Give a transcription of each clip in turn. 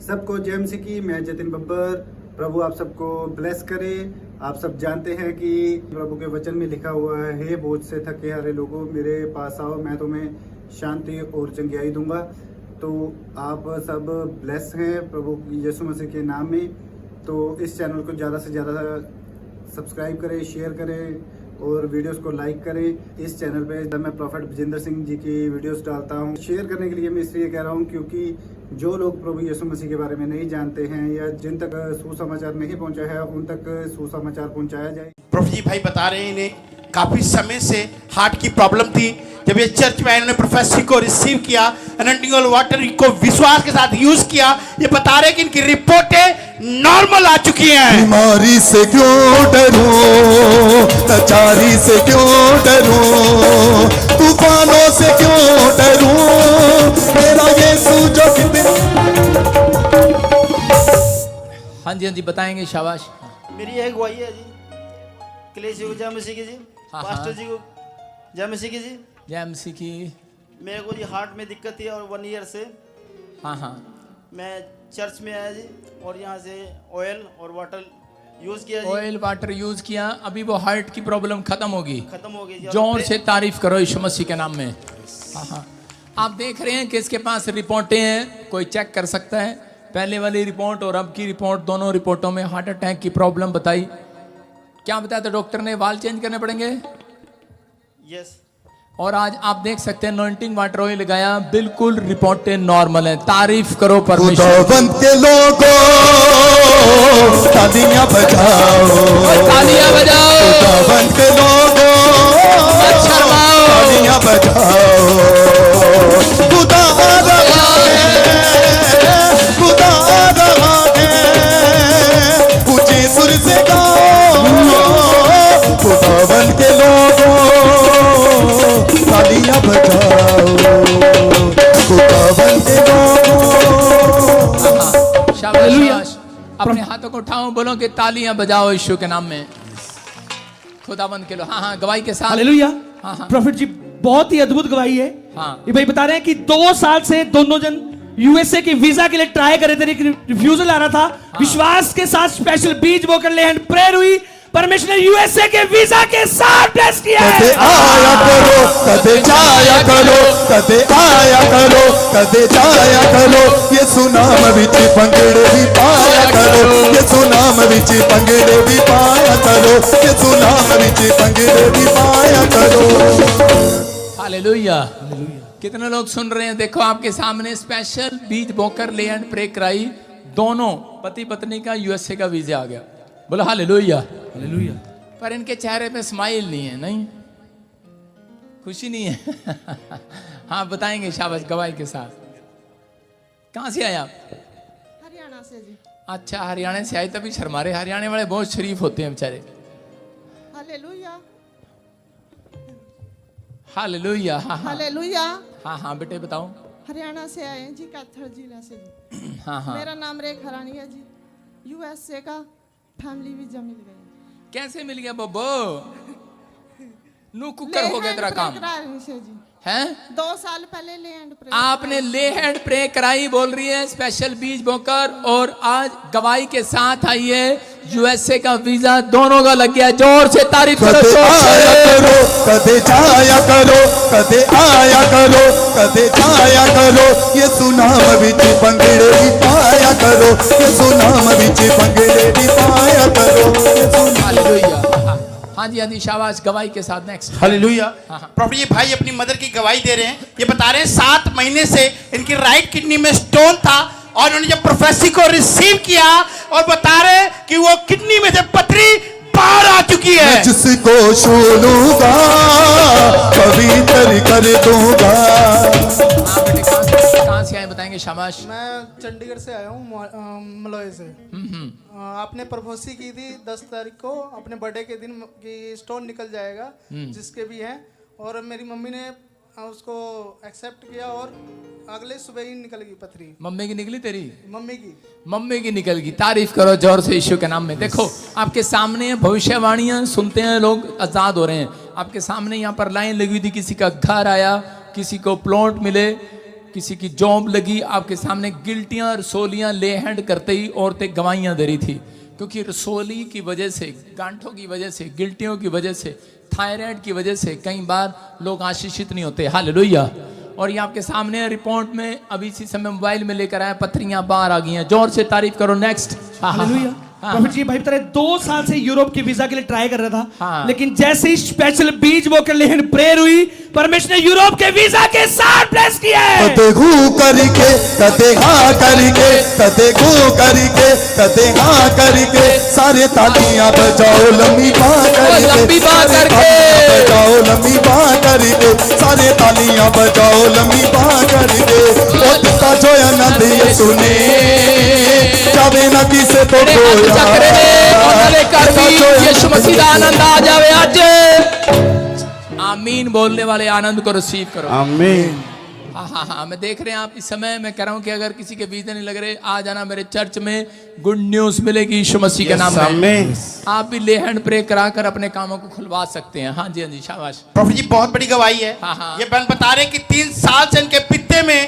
सबको जय मसीह की। मैं जतिन बब्बर। प्रभु आप सबको ब्लेस करे। आप सब जानते हैं कि प्रभु के वचन में लिखा हुआ है, हे बोझ से थके हारे लोगों मेरे पास आओ, मैं तुम्हें शांति और चंगियाई दूंगा। तो आप सब ब्लेस हैं प्रभु यीशु मसीह के नाम में। तो इस चैनल को ज़्यादा से ज़्यादा सब्सक्राइब करें, शेयर करें और वीडियोस को लाइक करें। इस चैनल पे जब मैं प्रॉफेट विजेंद्र सिंह जी की वीडियोस डालता हूँ, शेयर करने के लिए मैं इसलिए कह रहा हूँ क्योंकि जो लोग प्रभु यीशु मसीह के बारे में नहीं जानते हैं या जिन तक सुसमाचार नहीं पहुँचा है, उन तक सुसमाचार पहुँचाया जाए। प्रभु जी भाई बता रहे हैं इन्हें काफी समय से हार्ट की प्रॉब्लम थी। जब ये चर्च में इन्होंने प्रोफेसी को रिसीव किया, अनॉइंटिंग ऑयल वाटर को विश्वास के साथ यूज किया, ये बता रहे कि इनकी रिपोर्टें नॉर्मल आ चुकी हैं। बीमारी से क्यों डरूं, लाचारी से क्यों डरूं, तूफानों से क्यों डरूं, मेरा यीशु जो हाँ जी बताएंगे, शाबाश। मेरी यह गवाही है जी। क्लेश जी को जय मसीह की जी। हाँ, पास्टर जी को जय मसीह की जी। जय मसीह की। मेरे को जी हार्ट में दिक्कत थी और 1 ईयर से हाँ मैं चर्च में आया जी और यहाँ से ऑयल और वाटर यूज किया जी। ऑयल वाटर यूज किया, अभी वो हार्ट की प्रॉब्लम खत्म होगी। खत्म हो गई जी। जोर से तारीफ करो यीशु मसीह के नाम में। हाँ आप देख रहे हैं कि इसके पास रिपोर्टें हैं, कोई चेक कर सकता है। पहले वाली रिपोर्ट और अब की रिपोर्ट, दोनों रिपोर्टों में हार्ट अटैक की प्रॉब्लम बताई। क्या बताया था डॉक्टर ने? वाल चेंज करने पड़ेंगे। यस। और आज आप देख सकते हैं अनॉइंटिंग वाटर ऑयल लगाया, बिल्कुल रिपोर्टें नॉर्मल है। तारीफ करो परमेश्वर। खुदावंद के लोगों तालियां बजाओ, तालियां बजाओ। खुदावंद के लोगों तालियां बजाओ। खुदा आ रहा है, खुदा आ रहा है, ऊंचे सुर से गाओ। खुदावंद के लोगों तालियां बजाओ, खुदावंद के लोगों। शाबाश। अपने हाथों को उठाओ, बोलो कि तालियां बजाओ यीशु के नाम में। खुदाबंद के लो। हाँ गवाही के साथ। हालेलुया। हाँ। प्रॉफिट जी बहुत ही अद्भुत गवाही है। हाँ। ये भाई बता रहे हैं कि 2 साल से दोनों जन यूएसए के वीजा के लिए ट्राई करे थे, रिफ्यूजल आ रहा था। विश्वास के साथ स्पेशल बीज बोकर ले हैंड प्रेयर हुई, परमेश्वर ने यूएसए के वीजा के साथ ब्लेस किया है। कदे आया करो, कदे जाया करो, कदे आया करो, कदे जाया करो, ये सुनाम विच पंगड़े भी पाया करो, ये सुनाम विच पंगड़े भी पाया करो, ये सुनाम विच पंगड़े भी पाया करो। हालेलुया। कितने लोग सुन रहे हैं? देखो आपके सामने स्पेशल बीज बोकर ले एंड प्रे कराई, दोनों पति पत्नी का यूएसए का वीजा आ गया। बोलो हालेलुया। हालेलुया। पर इनके चेहरे पे स्माइल नहीं है, नहीं खुशी नहीं है। हाँ बताएंगे, शाबाश गवाही के साथ। कहाँ से आए आप? हरियाणा से जी। अच्छा हरियाणा से आए, तभी शर्मा रहे। हरियाणा वाले बहुत शरीफ होते हैं बेचारे। हालेलुया। हालेलुया। हाँ हालेलुया। हाँ बेटे बताओ। हरियाणा से आए हैं जी, कैथल जिला से जी। हाँ मेरा नाम रेखा रानी है जी। यूएसए का फैमिली वीजा मिल गया। कैसे मिल गया बब्बो? नू कुकर हो गया तेरा काम है। 2 साल पहले ले हैंड प्रे आपने ले हैंड प्रे कराई, बोल रही है स्पेशल बीज बोकर, और आज गवाही के साथ आई है यूएसए का वीजा दोनों का लग गया। जोर से तारीफ करो। कदे आया करो, कदे जाया करो, कदे आया करो, कदे जाया करो, ये सुनाम विच पंगड़े भी पाया करो, ये सुनाम विच पंगड़े भी पाया करो। हालेलुया। हाँ जी शाबाश। गवाही के साथ नेक्स्ट। हालेलुया। हाँ। प्रभु ये भाई अपनी मदर की गवाही दे रहे हैं। ये बता रहे हैं 7 महीने से इनकी राइट किडनी में स्टोन था और उन्होंने जब प्रोफेसी को रिसीव किया और बता रहे हैं कि वो किडनी में से पथरी बाहर आ चुकी है। मैं जिसको छू लूंगा पवित्र कर दूंगा। हाँ बेटे कहाँ से आए बताएंगे, शाबाश। मैं चंडीगढ़ से आया हूँ, मलोए से। आपने प्रोफेसी की थी 10 तारीख को, अपने बर्थडे के दिन कि स्टोन निकल जाएगा जिसके भी हैं, और मेरी मम्मी ने उसको एक्सेप्ट किया और अगले सुबह ही निकल गई पथरी। मम्मी की निकली तेरी? मम्मी की निकल गई। तारीफ करो जोर से यीशु के नाम में। देखो आपके सामने भविष्यवाणियां सुनते हैं लोग, आजाद हो रहे हैं। आपके सामने यहाँ पर लाइन लगी हुई थी, किसी का घर आया, किसी को प्लॉट मिले, किसी की जॉब लगी, आपके सामने गिल्टियां रसोलियां ले हैंड करते ही औरतें गवाहियां दे रही थी, क्योंकि रसोली की वजह से, गांठों की वजह से, गिल्टियों की वजह से, थायराइड की वजह से कई बार लोग आशीषित नहीं होते। हालेलुया। और ये आपके सामने रिपोर्ट में अभी इसी समय मोबाइल में लेकर आया, पथरियां बाहर आ गई हैं। जोर से तारीफ करो। नेक्स्ट। हालेलुया। प्रॉफिट जी भाई बता रहे 2 साल से यूरोप के वीजा के लिए ट्राई कर रहा था, लेकिन जैसे ही स्पेशल बीज वोकर लेहन प्रेयर हुई, परमेश्वर ने यूरोप के वीजा के साथ ब्लेस किया है। कदे घू करके कदे हाँ करके कदे घू करके कदे हाँ करके सारे तालियां बजाओ लंबी बाँ करके बजाओ लंबी बाँ करके सारे तालियां बजाओ लंबी बाँ करके ओ दिता जो आनंद ये सुने जावे ना किसे तो कोई यीशु मसीह का आनंद आ जावे आज। आमीन बोलने वाले आनंद को रिसीव करो। आमीन। हाँ, मैं देख रहे हैं आप इस समय मैं कह रहा हूं कि अगर किसी के वीजा नहीं लग रहे, आ जाना मेरे चर्च में, गुड न्यूज मिलेगी यीशु मसीह के नाम में। आप भी ले हैंड प्रे कराकर अपने कामों को खुलवा सकते हैं। हाँ जी, शाबाश। प्रभु जी बहुत बड़ी गवाही है। ये बहन बता रहे कि 3 साल से इनके पित्ते में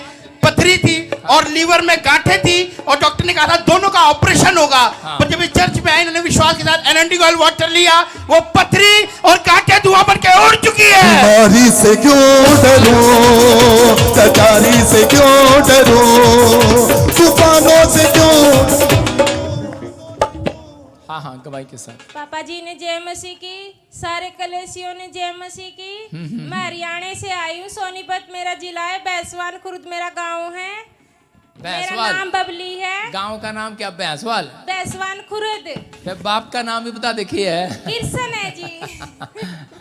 पथरी थी और लीवर में गांठें थी और डॉक्टर ने कहा था दोनों का ऑपरेशन होगा। पर जब इस चर्च में आए, इन्होंने विश्वास के साथ एनएनडी ऑयल वाटर लिया, वो पथरी और गांठें धुआं बन के उड़ चुकी है। बीमारी से क्यों डरूं, कचारी से क्यों डरूं, तूफानों से क्यों। हाँ, गवाही के साथ। पापा जी ने जय मसीह की, सारे कलेसियों ने जय मसीह की। मैं हरियाणा से आई हूँ, सोनीपत मेरा जिला है, बैसवान खुर्द मेरा गांव है। मेरा नाम बबली है। गांव का नाम क्या? बैसवाल। बैसवान खुर्द। तो बाप का नाम भी बता देखिए है। किरसन है जी।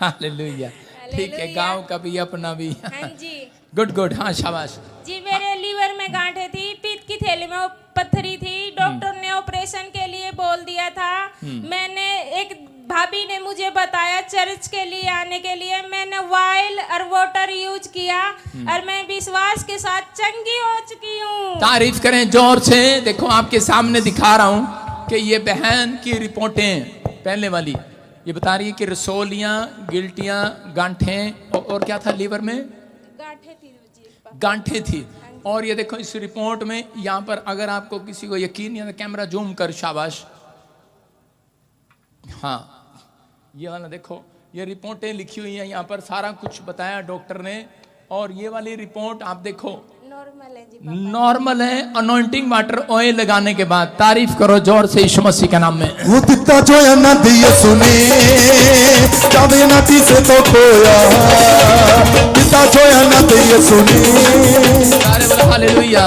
हालेलुया। ठीक है, गांव का भी अपना भी। हाँ जी। गुड। हाँ, शाबाश जी। मेरे लीवर में गांठें थी, पित्त की थैली में पत्थरी थी, डॉक्टर ने ऑपरेशन के लिए बोल दिया था। मैंने एक भाभी ने मुझे बताया चर्च के लिए आने के लिए, मैंने ऑयल और वाटर यूज किया और मैं विश्वास के साथ चंगी हो चुकी हूँ। तारीफ करें जोर से। देखो आपके सामने दिखा रहा हूँ कि ये बहन की रिपोर्टें पहले वाली ये बता रही है कि रसोलियां, गिल्टियां, गांठें और क्या था लीवर में? गांठें थी। और ये देखो इस रिपोर्ट में यहाँ पर अगर आपको किसी को यकीन नहीं है, कैमरा जूम कर, शाबाश। हाँ, ये वाला देखो, ये रिपोर्टें लिखी हुई हैं, यहाँ पर सारा कुछ बताया डॉक्टर ने। और ये वाली रिपोर्ट आप देखो नॉर्मल है अनॉइंटिंग वाटर ऑयल लगाने के बाद। तारीफ करो जोर से यीशु मसीह के नाम में। वो दिता जो आनंद ये सुने जावे ना किसे तो खोया, दिता जो आनंद ये सुने। सारे बोलो हालेलुया।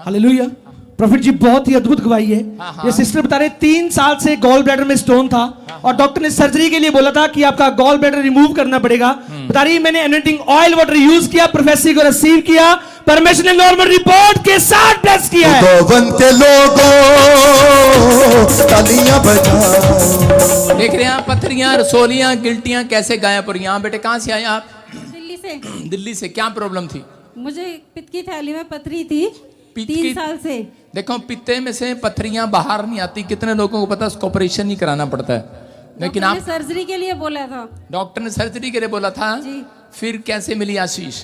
हालेलुया। प्रॉफिट जी बहुत ही अद्भुत गवाही है। ये सिस्टर बता रहे 3 साल से गॉल ब्लैडर में स्टोन था और डॉक्टर ने सर्जरी के लिए बोला था कि आपका गॉल ब्लैडर रिमूव करना पड़ेगा। बता रही मैंने एनोइंटिंग ऑयल वाटर यूज किया, प्रोफेसी को रिसीव किया, परमेश्वर ने नॉर्मल रिपोर्ट के साथ ब्लेस किया है। गोवन के लोगों तालियां बजाओ। देख रहे हैं आप पथरियां, रसोलियां, गिल्टियां कैसे गायब। और यहाँ बेटे कहाँ से आए आप? दिल्ली से। दिल्ली से। क्या प्रॉब्लम थी? मुझे पित्त की थैली में पथरी थी 3 साल से। देखो पित्ते में से पथरियां बाहर नहीं आती। कितने लोगों को पता है उसको ऑपरेशन ही कराना पड़ता है, लेकिन आप सर्जरी के लिए बोला था। डॉक्टर ने सर्जरी के लिए बोला था जी। फिर कैसे मिली आशीष?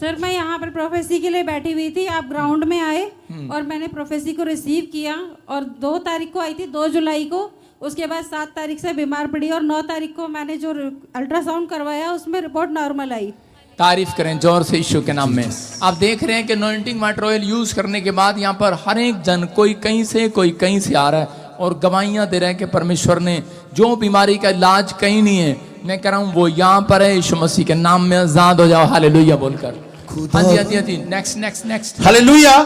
सर मैं यहाँ पर प्रोफेसी के लिए बैठी हुई थी, आप ग्राउंड में आए और मैंने प्रोफेसी को रिसीव किया और 2 तारीख को आई थी, 2 जुलाई को। उसके बाद 7 तारीख से बीमार पड़ी और 9 तारीख को मैंने जो अल्ट्रासाउंड करवाया उसमें रिपोर्ट नॉर्मल आई। तारीफ करें जोर से यीशु के नाम में। आप देख रहे हैं कि अनॉइंटिंग वाटर ऑयल यूज करने के बाद यहाँ पर हर एक जन कोई कहीं से कोई कहीं से आ रहा है और गवाहियां दे रहे हैं कि परमेश्वर ने जो बीमारी का इलाज कहीं नहीं है, मैं कह रहा हूँ वो यहाँ पर है। यीशु मसीह के नाम में आजाद हो जाओ। हालेलुया बोलकर। हाँ जी। नेक्स्ट। हालेलुया।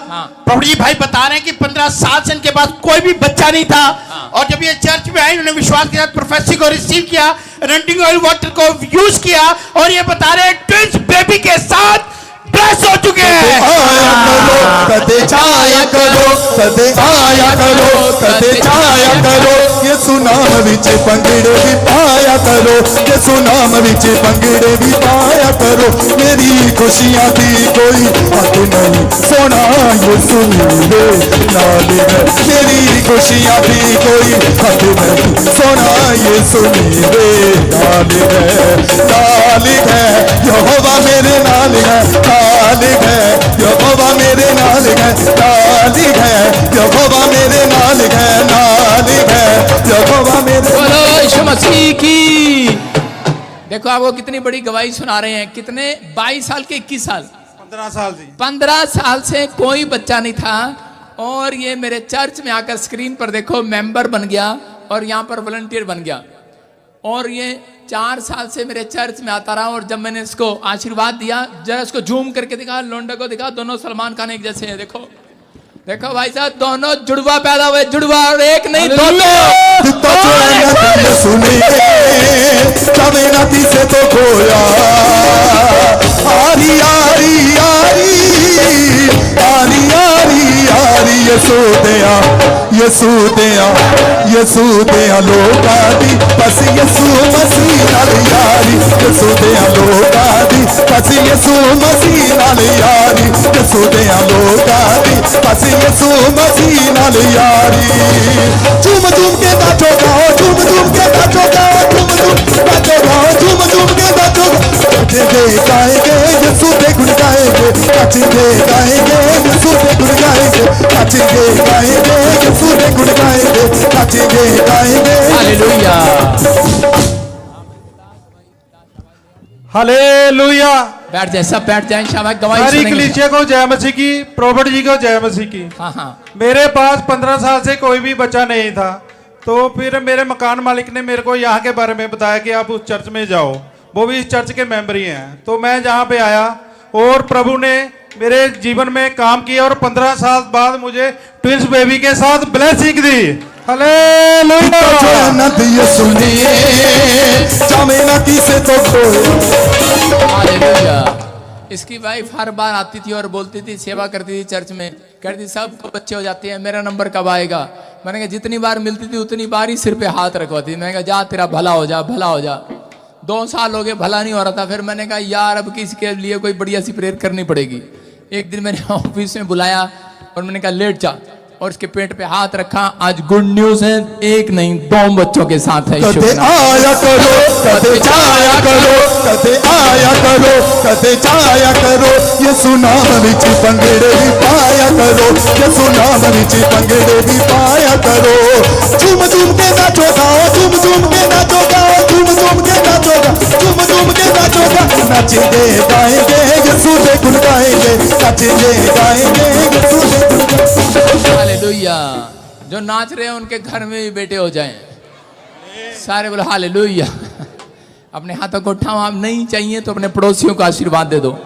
प्रभु जी भाई बता रहे हैं कि 15 साल से इनके पास कोई भी बच्चा नहीं था। और जब ये चर्च में आए, इन्होंने विश्वास के साथ प्रोफेसी को रिसीव किया, एनोइंटिंग ऑयल वाटर को यूज किया और ये बता रहे हैं ट्विंस बेबी के साथ ब्लेस हो चुके हैं। कदे जाया करो, कदे आया करो, कदे जाया करो, ये सुनाम विच पंगड़े भी पाया करो, ये सुनाम विच पंगड़े भी पाया करो। मेरी खुशियां दी कोई हद नहीं, सोना ये सुनीले नाल है। मेरी खुशियां दी कोई हद नहीं, सोना ये सुनीले नाल है। यहोवा मेरे नाल है। नाल है, यहोवा मेरे नाल है, नाल है, यहोवा मेरे नाल है, नाल है, यहोवा मेरे। बोलो यीशु मसीह की। देखो आपको कितनी बड़ी गवाही सुना रहे हैं। कितने 22 साल के 21 साल 15 साल जी। 15 साल से कोई बच्चा नहीं था और ये मेरे चर्च में आकर स्क्रीन पर देखो मेंबर बन गया और यहाँ पर वॉलंटियर बन गया। और ये 4 साल से मेरे चर्च में आता रहा और जब मैंने इसको आशीर्वाद दिया, जरा इसको जूम करके दिखा, लोंडा को दिखा, दोनों सलमान खान एक जैसे हैं। देखो देखो भाई साहब, दोनों जुड़वा पैदा हुए, जुड़वा, और एक नहीं दो। सुने नाती से तो खोया, आरी आरी आरी आरी आरी आरी, यसू दिया यसू दिया यसू दिया लोका दी, बस यसू मसीह नाल यारी, यसू दिया लोका दी, बस यसू मसीह नाल यारी, यसू दिया लोका दी, बस यसू मसीह नाल यारी। झूम झूम के नाचो गाओ, झूम झूम के नाचो गाओ, झूम झूम नाचो गाओ, झूम झूम के नाचो गाओ। नाचेंगे गाएंगे यसू के गुण गाएंगे, नाचेंगे गाएंगे यसू के गुण गाएंगे, नाचेंगे गाएंगे यसू के गुण गाएंगे, नाचेंगे गाएंगे। Hallelujah hallelujah. बैठ जाए, सब बैठ जाए, शाबाश। गवाही सारी सुनेंगे। कलीसिया को जय मसीह की, प्रॉफिट जी को जय मसीह की। हाँ हाँ। मेरे पास 15 साल से कोई भी बच्चा नहीं था, तो फिर मेरे मकान मालिक ने मेरे को यहाँ के बारे में बताया कि आप उस चर्च में जाओ, वो भी इस चर्च के मेंबर ही हैं। तो मैं जहाँ पे आया और प्रभु ने मेरे जीवन में काम किया और 15 साल बाद मुझे ट्विंस बेबी के साथ ब्लेसिंग दी। हालेलुया। हालेलुया। इसकी वाइफ हर बार आती थी और बोलती थी, सेवा करती थी चर्च में, कहती सबको बच्चे हो जाते हैं, मेरा नंबर कब आएगा। मैंने कहा जितनी बार मिलती थी उतनी बार ही सिर पे हाथ रखवाती। मैंने कहा जा तेरा भला हो जा, भला हो जा। 2 साल हो गए, भला नहीं हो रहा था। फिर मैंने कहा यार अब किसी के लिए कोई बढ़िया सी प्रेयर करनी पड़ेगी। एक दिन मैंने ऑफिस में बुलाया और मैंने कहा लेट जा, और उसके पेट पे हाथ रखा। आज गुड न्यूज है, एक नहीं 2 बच्चों के साथ है। कदे आया करो, कदे जाया करो, कदे आया करो, कदे जाया करो, यसू नाम विच पंगड़े भी पाया करो, यसू नाम विच पंगड़े भी पाया करो। झूम झूम के नाचो गाओ, झूम झूम के नाचो गाओ, झूम झूम के नाचो गाओ, झूम झूम के नाचो गाओ। नाचेंगे गाएंगे यसू के गुण गाएंगे, नाचेंगे गाएंगे यसू के गुण गाएंगे। हालेलुया। जो नाच रहे हैं उनके घर में भी बेटे हो जाएं। सारे बोलो हालेलुया। अपने हाथों को उठाओ। आप नहीं चाहिए तो अपने पड़ोसियों को आशीर्वाद दे दो,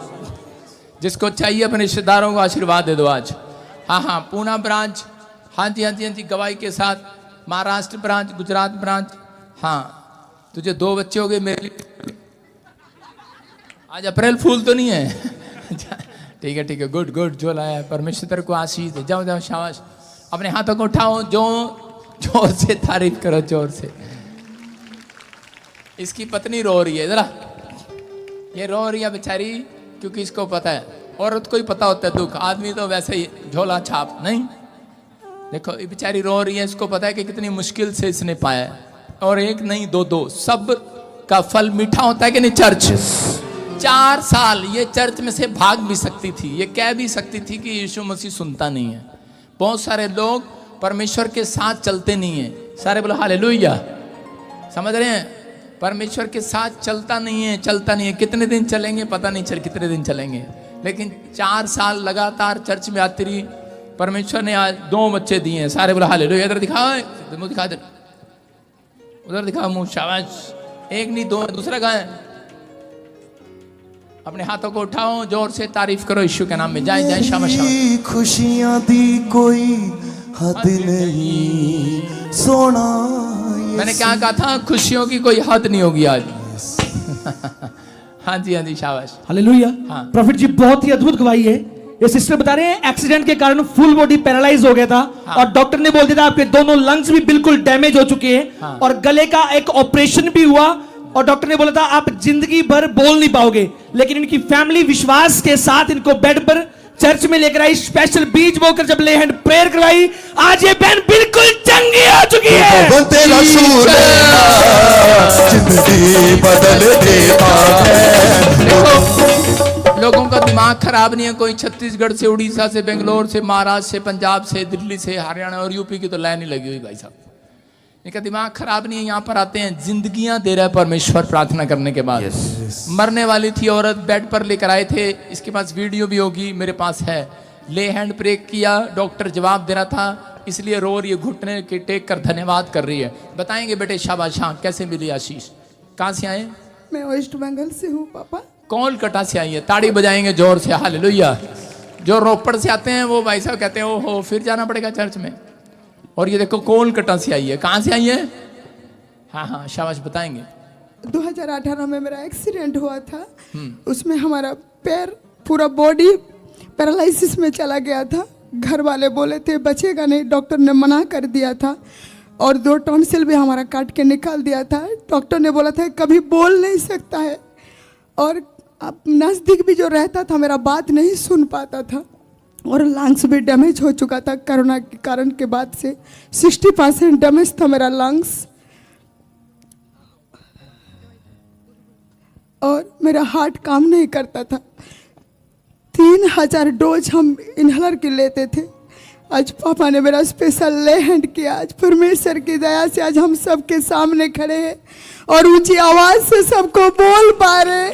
जिसको चाहिए अपने रिश्तेदारों को आशीर्वाद दे दो आज। हाँ हाँ, पूना ब्रांच, हाँ जी हाँ जी हाँ जी, गवाही के साथ। Maharashtra branch, Gujarat branch. हाँ, तुझे 2 बच्चे हो गए मेरे लिए। आज अप्रैल फूल तो नहीं है। ठीक है ठीक है, गुड गुड, जो लाया परमेश्वर को आशीष दे। जाओ जाओ, शाबाश। अपने हाथों को उठाओ, जो जोर से तारीफ करो, जोर से। इसकी पत्नी रो रही है, जरा ये रो रही है बेचारी, क्योंकि इसको पता है, औरत को ही पता होता है दुख, आदमी तो वैसे ही झोला छाप नहीं। देखो ये बेचारी रो रही है, इसको पता है कि कितनी मुश्किल से इसने पाया है। और एक नहीं 2, सब का फल मीठा होता है कि नहीं। चर्च 4 साल ये चर्च में से भाग भी सकती थी, ये कह भी सकती थी कि यीशु मसीह सुनता नहीं है। बहुत सारे लोग परमेश्वर के साथ चलते नहीं है। सारे बोलो हालेलुया। समझ रहे हैं, परमेश्वर के साथ चलता नहीं है, चलता नहीं है। कितने दिन चलेंगे पता नहीं, चल कितने दिन चलेंगे, लेकिन 4 साल लगातार चर्च में आती रही। परमेश्वर ने आज 2 बच्चे दिए हैं। सारे बोलो हालेलुया। इधर दिखाओ, मुंह दिखा, इधर उधर दिखाओ मुंह, शाबाश। एक नहीं 2, दूसरा कहाँ है? अपने हाथों को उठाओ, जोर से तारीफ करो यीशु के नाम में। जाए जाए, शाबाश शाबाश। खुशियां दी कोई हद नहीं सोना। मैंने क्या कहा था, खुशियों की कोई हद नहीं होगी आज। हाँ जी हाँ जी, शाबाश। हालेलुया। हाँ। प्रॉफिट जी बहुत ही अद्भुत गवाही है। ये सिस्टर बता रहे हैं एक्सीडेंट के कारण फुल बॉडी पैरालाइज हो गया था। हाँ। और डॉक्टर ने बोल दिया था आपके दोनों लंग्स भी बिल्कुल डैमेज हो चुके हैं। हाँ। और गले का एक ऑपरेशन भी हुआ और डॉक्टर ने बोला था आप जिंदगी भर बोल नहीं पाओगे। लेकिन इनकी फैमिली विश्वास के साथ इनको बेड पर चर्च में लेकर आई, स्पेशल बीज बोकर जब ले हैंड प्रेयर करवाई, आज ये बहन बिल्कुल चंगी हो चुकी है। जिंदगी बदल देता है। लोगों का दिमाग खराब नहीं है। कोई छत्तीसगढ़ से, उड़ीसा से, बेंगलोर से, महाराष्ट्र से, पंजाब से, दिल्ली से, हरियाणा और यूपी की तो लाइन ही लगी हुई भाई साहब। इनका दिमाग खराब नहीं है। यहाँ पर आते हैं, जिंदगियां दे रहा है परमेश्वर प्रार्थना करने के बाद। मरने वाली थी औरत, बेड पर लेकर आए थे, इसके पास वीडियो भी होगी, मेरे पास है। ले हैंड प्रे किया, डॉक्टर जवाब दे रहा था, इसलिए रो रही है, घुटने के टेक कर धन्यवाद कर रही है। बताएंगे बेटे शाबाश, हाँ कैसे मिली आशीष? कहाँ से आए? मैं वेस्ट बंगाल से हूँ पापा। कोलकाता से आई है। ताड़ी बजाएंगे जोर से, हालेलुया। जो रोपड़ से आते हैं वो भाई साहब कहते हैं ओहो फिर जाना पड़ेगा चर्च में। और ये देखो कोलकाता से आई है। कहाँ से आई है? हाँ हाँ शाबाश, बताएंगे। 2018 में मेरा एक्सीडेंट हुआ था, उसमें हमारा पैर पूरा बॉडी पैरालिसिस में चला गया था। घर वाले बोले थे बचेगा नहीं, डॉक्टर ने मना कर दिया था। और 2 टॉन्सिल भी हमारा काट के निकाल दिया था। डॉक्टर ने बोला था कभी बोल नहीं सकता है, और अब नज़दीक भी जो रहता था मेरा बात नहीं सुन पाता था। और लंग्स भी डैमेज हो चुका था कोरोना के कारण के बाद से। 60% डैमेज था मेरा लंग्स। और मेरा हार्ट काम नहीं करता था। 3000 डोज हम इनहेलर के लेते थे। आज पापा ने मेरा स्पेशल ले हैंड किया। आज परमेश्वर की दया से आज हम सबके सामने खड़े हैं और ऊंची आवाज़ से सबको बोल पा रहे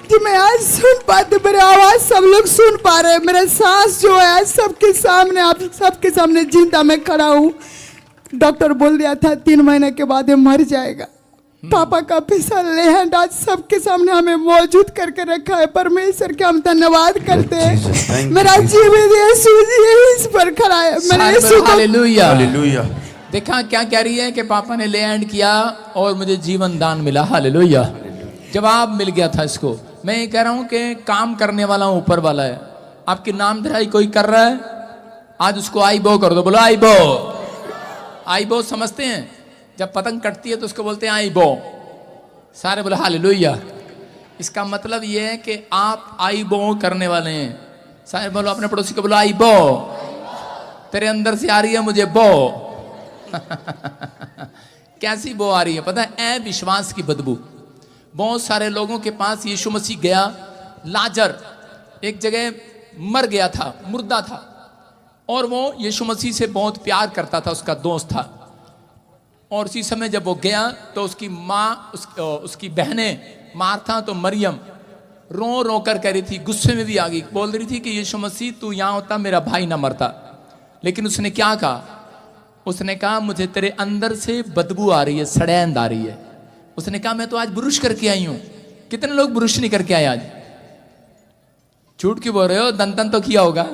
कि मैं आज सुन पाते, मेरी आवाज़ सब लोग सुन पा रहे। मेरा सांस जो है आज सबके सामने, आप सबके सामने जिंदा मैं खड़ा हूँ। डॉक्टर बोल दिया था 3 महीने के बाद ये मर जाएगा। पापा का स्पेशल ले हैंड आज सबके सामने हमें मौजूद करके रखा है। परमेश्वर के हम धन्यवाद करते हैं। मेरा जीवित यीशु इस पर खड़ा है। मेरे यीशु को हालेलुया। देखा क्या कह रही है कि पापा ने ले हैंड किया और मुझे जीवन दान मिला। हालेलुया, जवाब मिल गया था इसको। मैं ये कह रहा हूँ कि काम करने वाला ऊपर वाला है। आपकी नाम धराई कोई कर रहा है, आज उसको आई बो कर दो। बोलो आई बो। आई बो समझते हैं? जब पतंग कटती है तो उसको बोलते हैं आई बो। सारे बोले हालेलुया। इसका मतलब ये है कि आप आई बो करने वाले हैं। सारे बोलो अपने पड़ोसी को, बोलो आई बो। तेरे अंदर से आ रही है मुझे बो। कैसी बो आ रही है पता है? अविश्वास की बदबू। बहुत सारे लोगों के पास यीशु मसीह गया। लाजर एक जगह मर गया था, मुर्दा था, और वो यीशु मसीह से बहुत प्यार करता था, उसका दोस्त था। और उसी समय जब वो गया तो उसकी माँ, उसकी बहनें मार्था तो मरियम रो रो कर कह रही थी, गुस्से में भी आ गई, बोल रही थी कि यीशु मसीह तू यहाँ होता मेरा भाई ना मरता। लेकिन उसने क्या कहा? उसने कहा मुझे तेरे अंदर से बदबू आ रही है, सड़ैंद आ रही है। उसने कहा मैं तो आज ब्रुश करके आई हूं। कितने लोग ब्रुश नहीं करके आए आज? झूठ क्यों बोल रहे हो? दंतन तो किया होगा।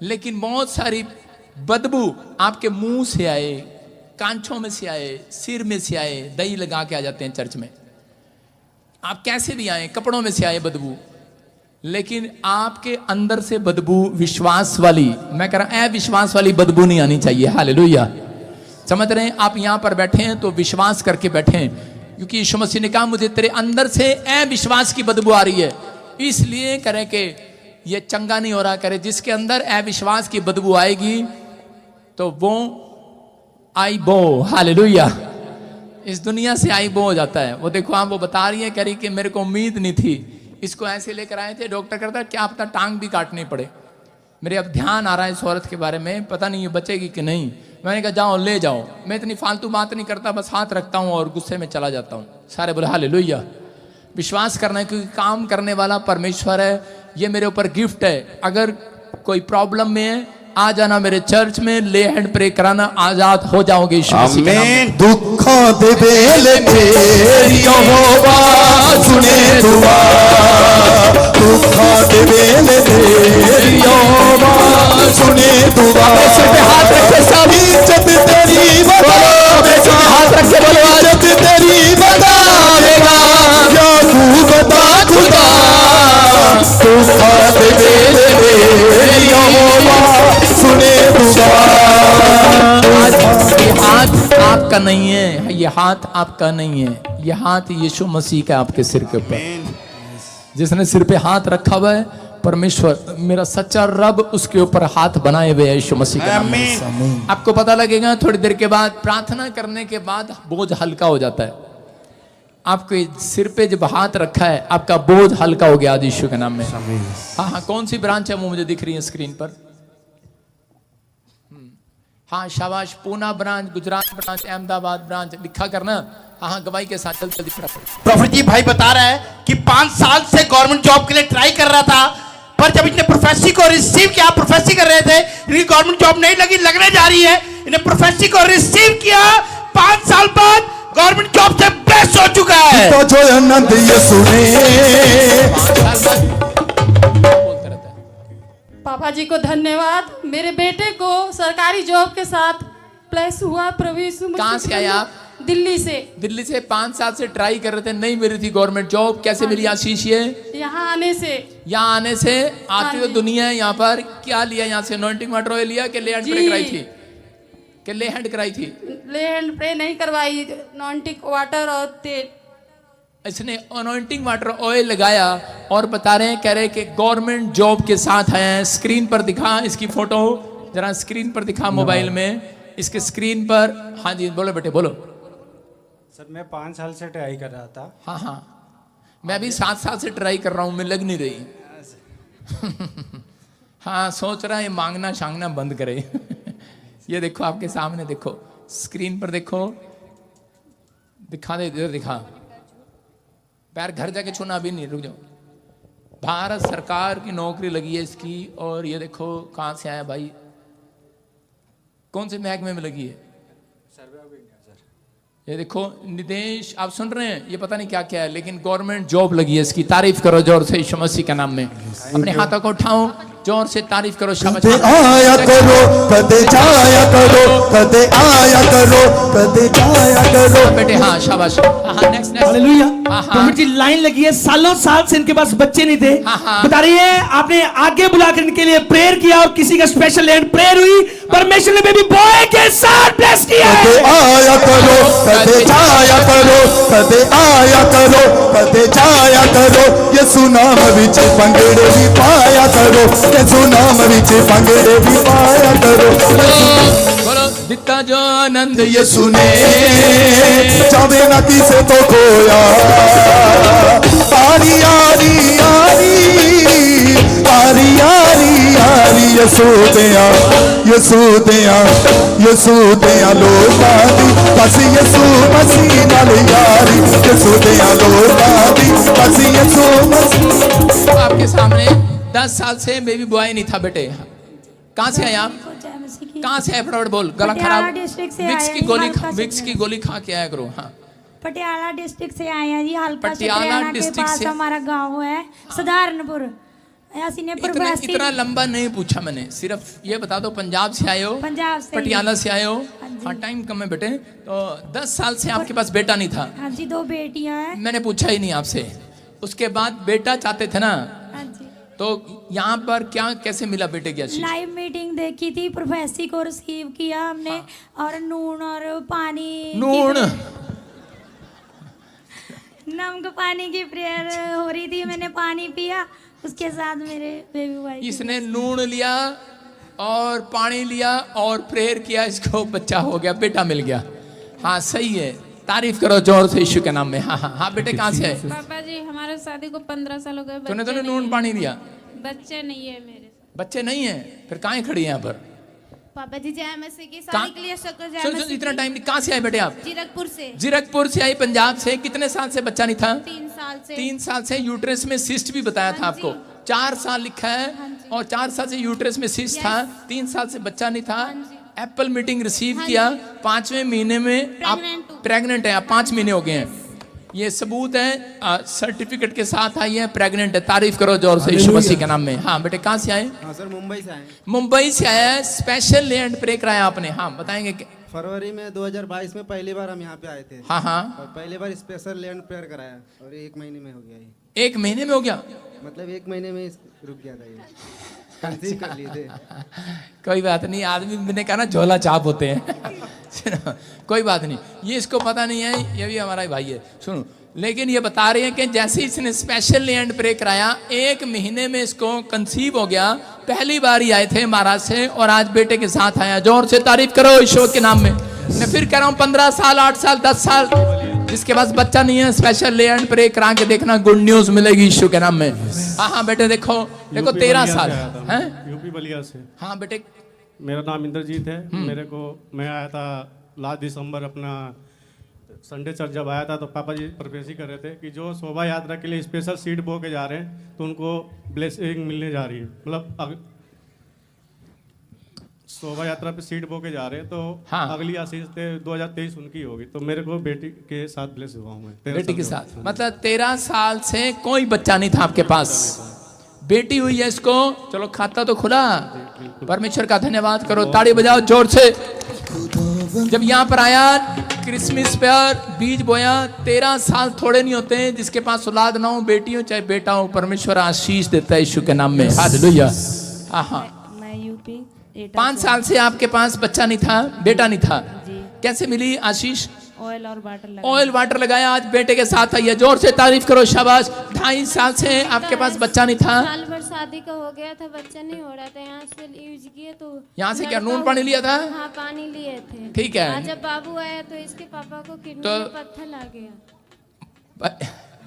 लेकिन बहुत सारी बदबू आपके मुंह से आए, कांचों में से आए, सिर में से आए, दही लगा के आ जाते हैं चर्च में। आप कैसे भी आए, कपड़ों में से आए बदबू, लेकिन आपके अंदर से बदबू विश्वास वाली, मैं कह रहा अविश्वास वाली बदबू नहीं आनी चाहिए। हालेलुया। समझ रहे हैं? आप यहां पर बैठे हैं तो विश्वास करके बैठे हैं, क्योंकि यीशु मसीह ने कहा मुझे तेरे अंदर से अविश्वास की बदबू आ रही है। इसलिए करें कि ये चंगा नहीं हो रहा। करे जिसके अंदर अविश्वास की बदबू आएगी तो वो आई बो, हालेलुया, इस दुनिया से आई बो हो जाता है। वो देखो आप, वो बता रही है, कह रही कि मेरे को उम्मीद नहीं थी। इसको ऐसे लेकर आए थे, डॉक्टर कहता क्या पता टांग भी काटनी पड़े। मेरे अब ध्यान आ रहा है इस औरत के बारे में, पता नहीं ये बचेगी कि नहीं। मैंने कहा जाओ ले जाओ। मैं इतनी फालतू बात नहीं करता, बस हाथ रखता हूँ और गुस्से में चला जाता हूँ। सारे बोले हालेलुया। विश्वास करना है क्योंकि काम करने वाला परमेश्वर है। ये मेरे ऊपर गिफ्ट है। अगर कोई प्रॉब्लम में है आ जाना मेरे चर्च में, ले हैंड प्रे कराना, आजाद हो जाओगे यीशु मसीह के नाम में। दुखों दे बेले मेरी यहोवा सुने दुआ, दुखों दे बेले मेरी यहोवा सुने दुआ। सिर पे हाथ रखे सब, इज्जत तेरी बढ़ावेगा, हाथ रखे बोलो इज्जत तेरी बढ़ावेगा, याकूब दा खुदा, दुखों दे बेले मेरी यहोवा सुने दुआ। ये हाथ आपका नहीं है, ये हाथ आपका नहीं है, ये हाथ यीशु मसीह का आपके सिर के ऊपर। जिसने सिर पे हाथ रखा हुआ है परमेश्वर, मेरा सच्चा रब, उसके ऊपर हाथ बनाए हुए यीशु मसीह के नाम में। आपको पता लगेगा थोड़ी देर के बाद, प्रार्थना करने के बाद बोझ हल्का हो जाता है। आपके सिर पे जब हाथ रखा है आपका बोझ हल्का हो गया आज यीशु के नाम में। हाँ हाँ, कौन सी ब्रांच है वो मुझे दिख रही है स्क्रीन पर? हाँ शाबाश, Poona branch, Gujarat branch, Ahmedabad branch, लिखा करना। हाँ गवाही के साथ चल जल्दी फटाफट। प्रॉफिट जी भाई बता रहा है कि 5 साल से गवर्नमेंट जॉब के लिए ट्राई कर रहा था, पर जब इसने प्रोफेसी को रिसीव किया, प्रोफेसी कर रहे थे, इनकी गवर्नमेंट जॉब नहीं लगी, लगने जा रही है, इन्हें प्रोफेसी को रिसीव किया, 5 साल बाद गवर्नमेंट जॉब से बेस्ट हो चुका है। तो जो आनंद यीशु ने बोलते रहता है। पापा जी को धन्यवाद। मेरे बेटे को सरकारी जॉब के साथ प्लेस हुआ। प्रभु यीशु मसीह। कहाँ से आए आप? दिल्ली से। दिल्ली से 5 साल से ट्राई कर रहे थे, नहीं मिली थी गवर्नमेंट जॉब। कैसे मिली आशीष ये? यहाँ आने से। यहाँ आने से आती हुई दुनिया है। यहाँ पर क्या लिया? यहाँ से अनॉइंटिंग वाटर ऑयल लिया कि ले हैंड प्रे कराई थी? कि ले हैंड कराई थी? ले हैंड प्रे नहीं करवाई, अनॉइंटिंग वाटर और तेल। इसने अनॉइंटिंग वाटर ऑयल लगाया और बता रहे हैं, कह रहे कि गवर्नमेंट जॉब के साथ हैं। स्क्रीन पर दिखा इसकी फोटो, जरा स्क्रीन पर दिखा मोबाइल में, इसके स्क्रीन पर। हाँ जी बोलो बेटे बोलो। सर मैं 5 साल से ट्राई कर रहा था। हाँ हाँ, मैं भी 7 साल से ट्राई कर रहा हूँ, मैं लग नहीं रही। हाँ सोच रहा है मांगना शांगना बंद करे। ये देखो आपके सामने, देखो स्क्रीन पर, देखो दिखा दे, इधर दिखा। पैर घर जाके छूना अभी नहीं, रुक जाओ। भारत सरकार की नौकरी लगी है इसकी। और ये देखो कहाँ से आया भाई, कौन से महकमे में लगी है? ये देखो निदेश, आप सुन रहे हैं, ये पता नहीं क्या क्या है, लेकिन गवर्नमेंट जॉब लगी है इसकी। तारीफ करो जोर से यीशु मसीह के नाम में। अपने हाथों को उठाओ, जोर से तारीफ करो। शाबाश। कदे आया करो, कदे जाया करो, कदे आया करो, कदे जाया करो बेटे। हाँ शाबाश। हाँ नेक्स्ट नेक्स्ट। हालेलुया। हाँ, हाँ। प्रॉफिट जी लाइन लगी है, सालों साल से इनके पास बच्चे नहीं थे। हाँ, हाँ। बता रही है आपने आगे बुलाकर इनके लिए प्रेयर किया और किसी का स्पेशल हैंड प्रेयर हुई। परमेश्वर ने बेबी बॉय के साथ ब्लेस किया। कदे आया करो, कदे जाया करो, कदे आया करो, कदे जाया करो। यीशु नाम विच पंगड़े भी पाया करो, यीशु नाम विच पंगड़े भी पाया करो। बोलो दिता जो आनंद यीशु ने जावे ना किसे तो खोया। आरी आरी आरी आरी आरी आरी यीशु दिया, यीशु दिया, यीशु दिया लोकां दी बस यीशु मसीह नाल यारी। यीशु दिया लोकां दी बस यीशु मसीह। आपके सामने 10 साल से बेबी बॉय नहीं था बेटे। कहाँ से आए आप? कहाँ से आए? फटाफट बोल, गला खराब। डिस्ट्रिक्ट से विक्स आए की हैं, गोली, हल्का विक्स की गोली खा के आया करो। हाँ पटियाला डिस्ट्रिक्ट से आए हैं जी। हल्का पटियाला पटियाला के डिस्ट्रिक्ट पास से। हमारा गांव है सधारनपुर। इतना लंबा नहीं पूछा मैंने, सिर्फ ये बता दो पंजाब से आए हो? पंजाब से। पटियाला से आए हो? हाँ टाइम कम है बेटे। तो 10 साल से आपके पास बेटा नहीं था? हाँ जी 2 बेटियां हैं। मैंने पूछा ही नहीं आपसे। उसके बाद बेटा चाहते थे ना? हाँ जी। तो यहाँ पर क्या कैसे मिला बेटे की आशीष? लाइव मीटिंग देखी थी, प्रोफेसी को रिसीव किया हमने। हाँ। और नून और पानी, नून नमक पानी की प्रेयर हो रही थी, मैंने पानी पिया, उसके साथ मेरे बेबी बॉय। इसने नून लिया और पानी लिया और प्रेयर किया, इसको बच्चा हो गया, बेटा मिल गया। हाँ सही है, तारीफ करो जोर से यीशु के नाम में। हाँ हाँ हाँ बेटे कहाँ से है? पापा जी हमारे शादी को 15 साल हो गए। तूने नून पानी लिया? बच्चे नहीं है मेरे। बच्चे नहीं है, फिर कहाँ खड़ी है यहाँ पर? पापा जी जय मसीह की शादी के लिए सुन इतना टाइम कहाँ से आए बेटे आप? जीरकपुर से। जीरकपुर से आई, पंजाब से। कितने साल से बच्चा नहीं था? 3 साल से। 3 साल से यूट्रस में सिस्ट भी बताया था आपको। 4 साल लिखा है और 4 साल से यूट्रस में सिस्ट था, 3 साल से बच्चा नहीं था। एप्पल मीटिंग रिसीव किया, 5वें महीने में आप प्रेग्नेंट है। आप 5 महीने हो गए हैं, ये सबूत है, सर्टिफिकेट के साथ आई है, प्रेग्नेंट है। तारीफ करो जोर से यीशु मसीह के नाम में। हाँ बेटे कहाँ से आए? हाँ सर मुंबई से आए। मुंबई से आया है। स्पेशल ले एंड प्रे कराया आपने? हाँ बताएंगे। फरवरी में 2022 में पहली बार हम यहाँ पे आए थे। हाँ हाँ। और पहली बार स्पेशल लैंड प्रेयर कराया और 1 महीने में हो गया ये। 1 महीने में हो गया? मतलब 1 महीने में रुक गया था ये, कंसीव कर लिए थे। कोई बात नहीं, आदमी मैंने कहा ना झोला चाप होते हैं। कोई बात नहीं, ये इसको पता नहीं है, ये भी हमारा भाई है। सुनो, लेकिन ये बता रहे हैं कि जैसे इसने स्पेशल लैंड प्रे कराया, 1 महीने में इसको कंसीव हो गया। पहली बार ही आए थे महाराज से और आज बेटे के साथ आया। जोर से तारीफ करो ईश्वर के नाम में। मैं फिर कह रहा हूँ 15 साल, 8 साल, 10 साल जिसके पास बच्चा नहीं है स्पेशल ले एंड प्रे करा के देखना, गुड न्यूज मिलेगी यीशु के नाम में। हाँ बेटे देखो 13 साल हैं यूपी बलिया से। हाँ बेटे मेरा नाम इंद्रजीत है। मैं आया था लास्ट दिसंबर अपना संडे चर्च जब आया था तो पापा जी प्रोफेसी कर रहे थे कि जो शोभा यात्रा के लिए स्पेशल सीट बो के जा रहे हैं तो उनको ब्लेसिंग मिलने जा रही है, मतलब शोभा यात्रा पे सीट बो के जा रहे हैं तो हाँ। अगली आशीष 2023 उनकी होगी। तो मेरे को बेटी के साथ ब्लेस हुआ हूँ मैं। बेटी के साथ मतलब 13 साल से कोई बच्चा नहीं था आपके पास, बेटी हुई है इसको। चलो खाता तो खुला, परमेश्वर का धन्यवाद करो, ताड़ी बजाओ जोर से। जब यहाँ पर आया क्रिसमस पर बीज बोया, 13 साल थोड़े नहीं होते हैं जिसके पास औलाद ना हो, बेटी हो चाहे बेटा हो, परमेश्वर आशीष देता है यीशु के नाम में। हालेलुया। हाँ मैं यूपी 5 साल से आपके पास बच्चा नहीं था, बेटा नहीं था, कैसे मिली आशीष? ऑयल और वाटर लगाया। ऑयल वाटर लगाया, आज बेटे के साथ आई है, जोर से तारीफ करो, शाबाश। 2.5 साल से आपके पास बच्चा नहीं था, साल भर शादी का हो गया था, बच्चा नहीं हो रहा था, यहाँ से यूज किए तो यहाँ से क्या नून पानी लिया था? हाँ पानी लिए थे। ठीक है। आज जब बाबू आया तो इसके पापा को किडनी तो- में पत्थर आ गया।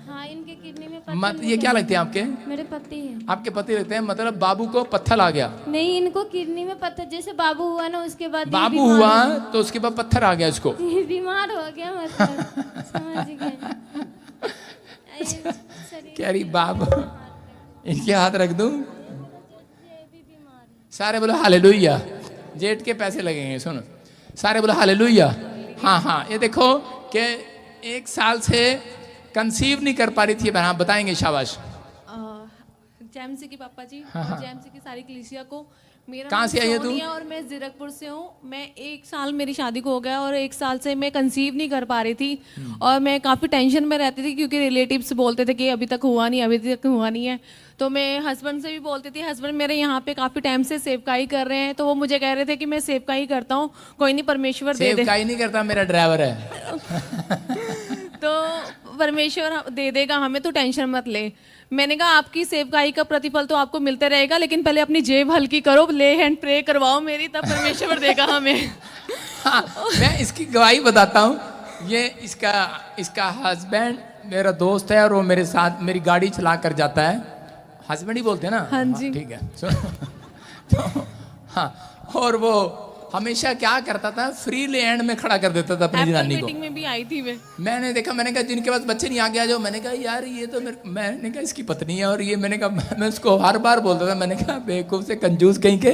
हाँ इनके किडनी में पत्थर ये क्या लगते हैं आपके? मेरे पति हैं। आपके पति लगते हैं, मतलब बाबू को पत्थर आ गया? नहीं इनको किडनी में पत्थर, जैसे बाबू हुआ ना उसके बाद ये बाबू बीमार हुआ हो- तो उसके बाद पत्थर आ गया इसको। ये बीमार हो गया मतलब समझ गए। कह रही बाबू इनके हाथ रख दूं, सारे बोलो हालेलुया। जेठ के पैसे लगेंगे, सुनो सारे बोलो हालेलुया। हाँ ये देखो कि 1 साल से कंसीव नहीं कर पा रही थी, हाँ बताएंगे, शाबाश। जेएमसी की पापा जी, हाँ। जेएमसी की सारी कलीसिया को। मेरा कहाँ नाम से आई है तू? सोनिया और मैं जीरकपुर से हूँ। मैं 1 साल मेरी शादी को हो गया और 1 साल से मैं कंसीव नहीं कर पा रही थी और मैं काफ़ी टेंशन में रहती थी क्योंकि रिलेटिव्स बोलते थे कि अभी तक हुआ नहीं है। तो मैं हस्बैंड से भी बोलती थी, हस्बैंड मेरे यहाँ पे काफ़ी टाइम से सेवकाई कर रहे हैं, तो वो मुझे कह रहे थे कि मैं सेवकाई करता हूँ, कोई नहीं परमेश्वर दे दे। सेवकाई नहीं करता, मेरा ड्राइवर है। तो परमेश्वर दे देगा हमें, तो टेंशन मत ले। मैंने कहा आपकी सेवकाई का प्रतिफल तो आपको मिलते रहेगा, लेकिन पहले अपनी जेब हल्की करो, ले हैंड प्रे करवाओ मेरी, तब परमेश्वर देगा हमें। हाँ, मैं इसकी गवाही बताता हूँ। ये इसका हस्बैंड मेरा दोस्त है और वो मेरे साथ मेरी गाड़ी चला कर जाता है। हस्बैंड ही बोलते हैं ना? हाँ जी। ठीक है। तो हाँ, और वो हमेशा क्या करता था, फ्री लैंड में खड़ा कर देता था अपनी जनानी को। मीटिंग में भी आई थी मैं। मैंने देखा, मैंने कहा जिनके पास बच्चे नहीं आगे आ जाओ। मैंने कहा यार ये तो मैंने कहा इसकी पत्नी है, और ये मैंने कहा मैं उसको हर बार बोलता था, मैंने कहा बेवकूफ़ से कंजूस कहीं के,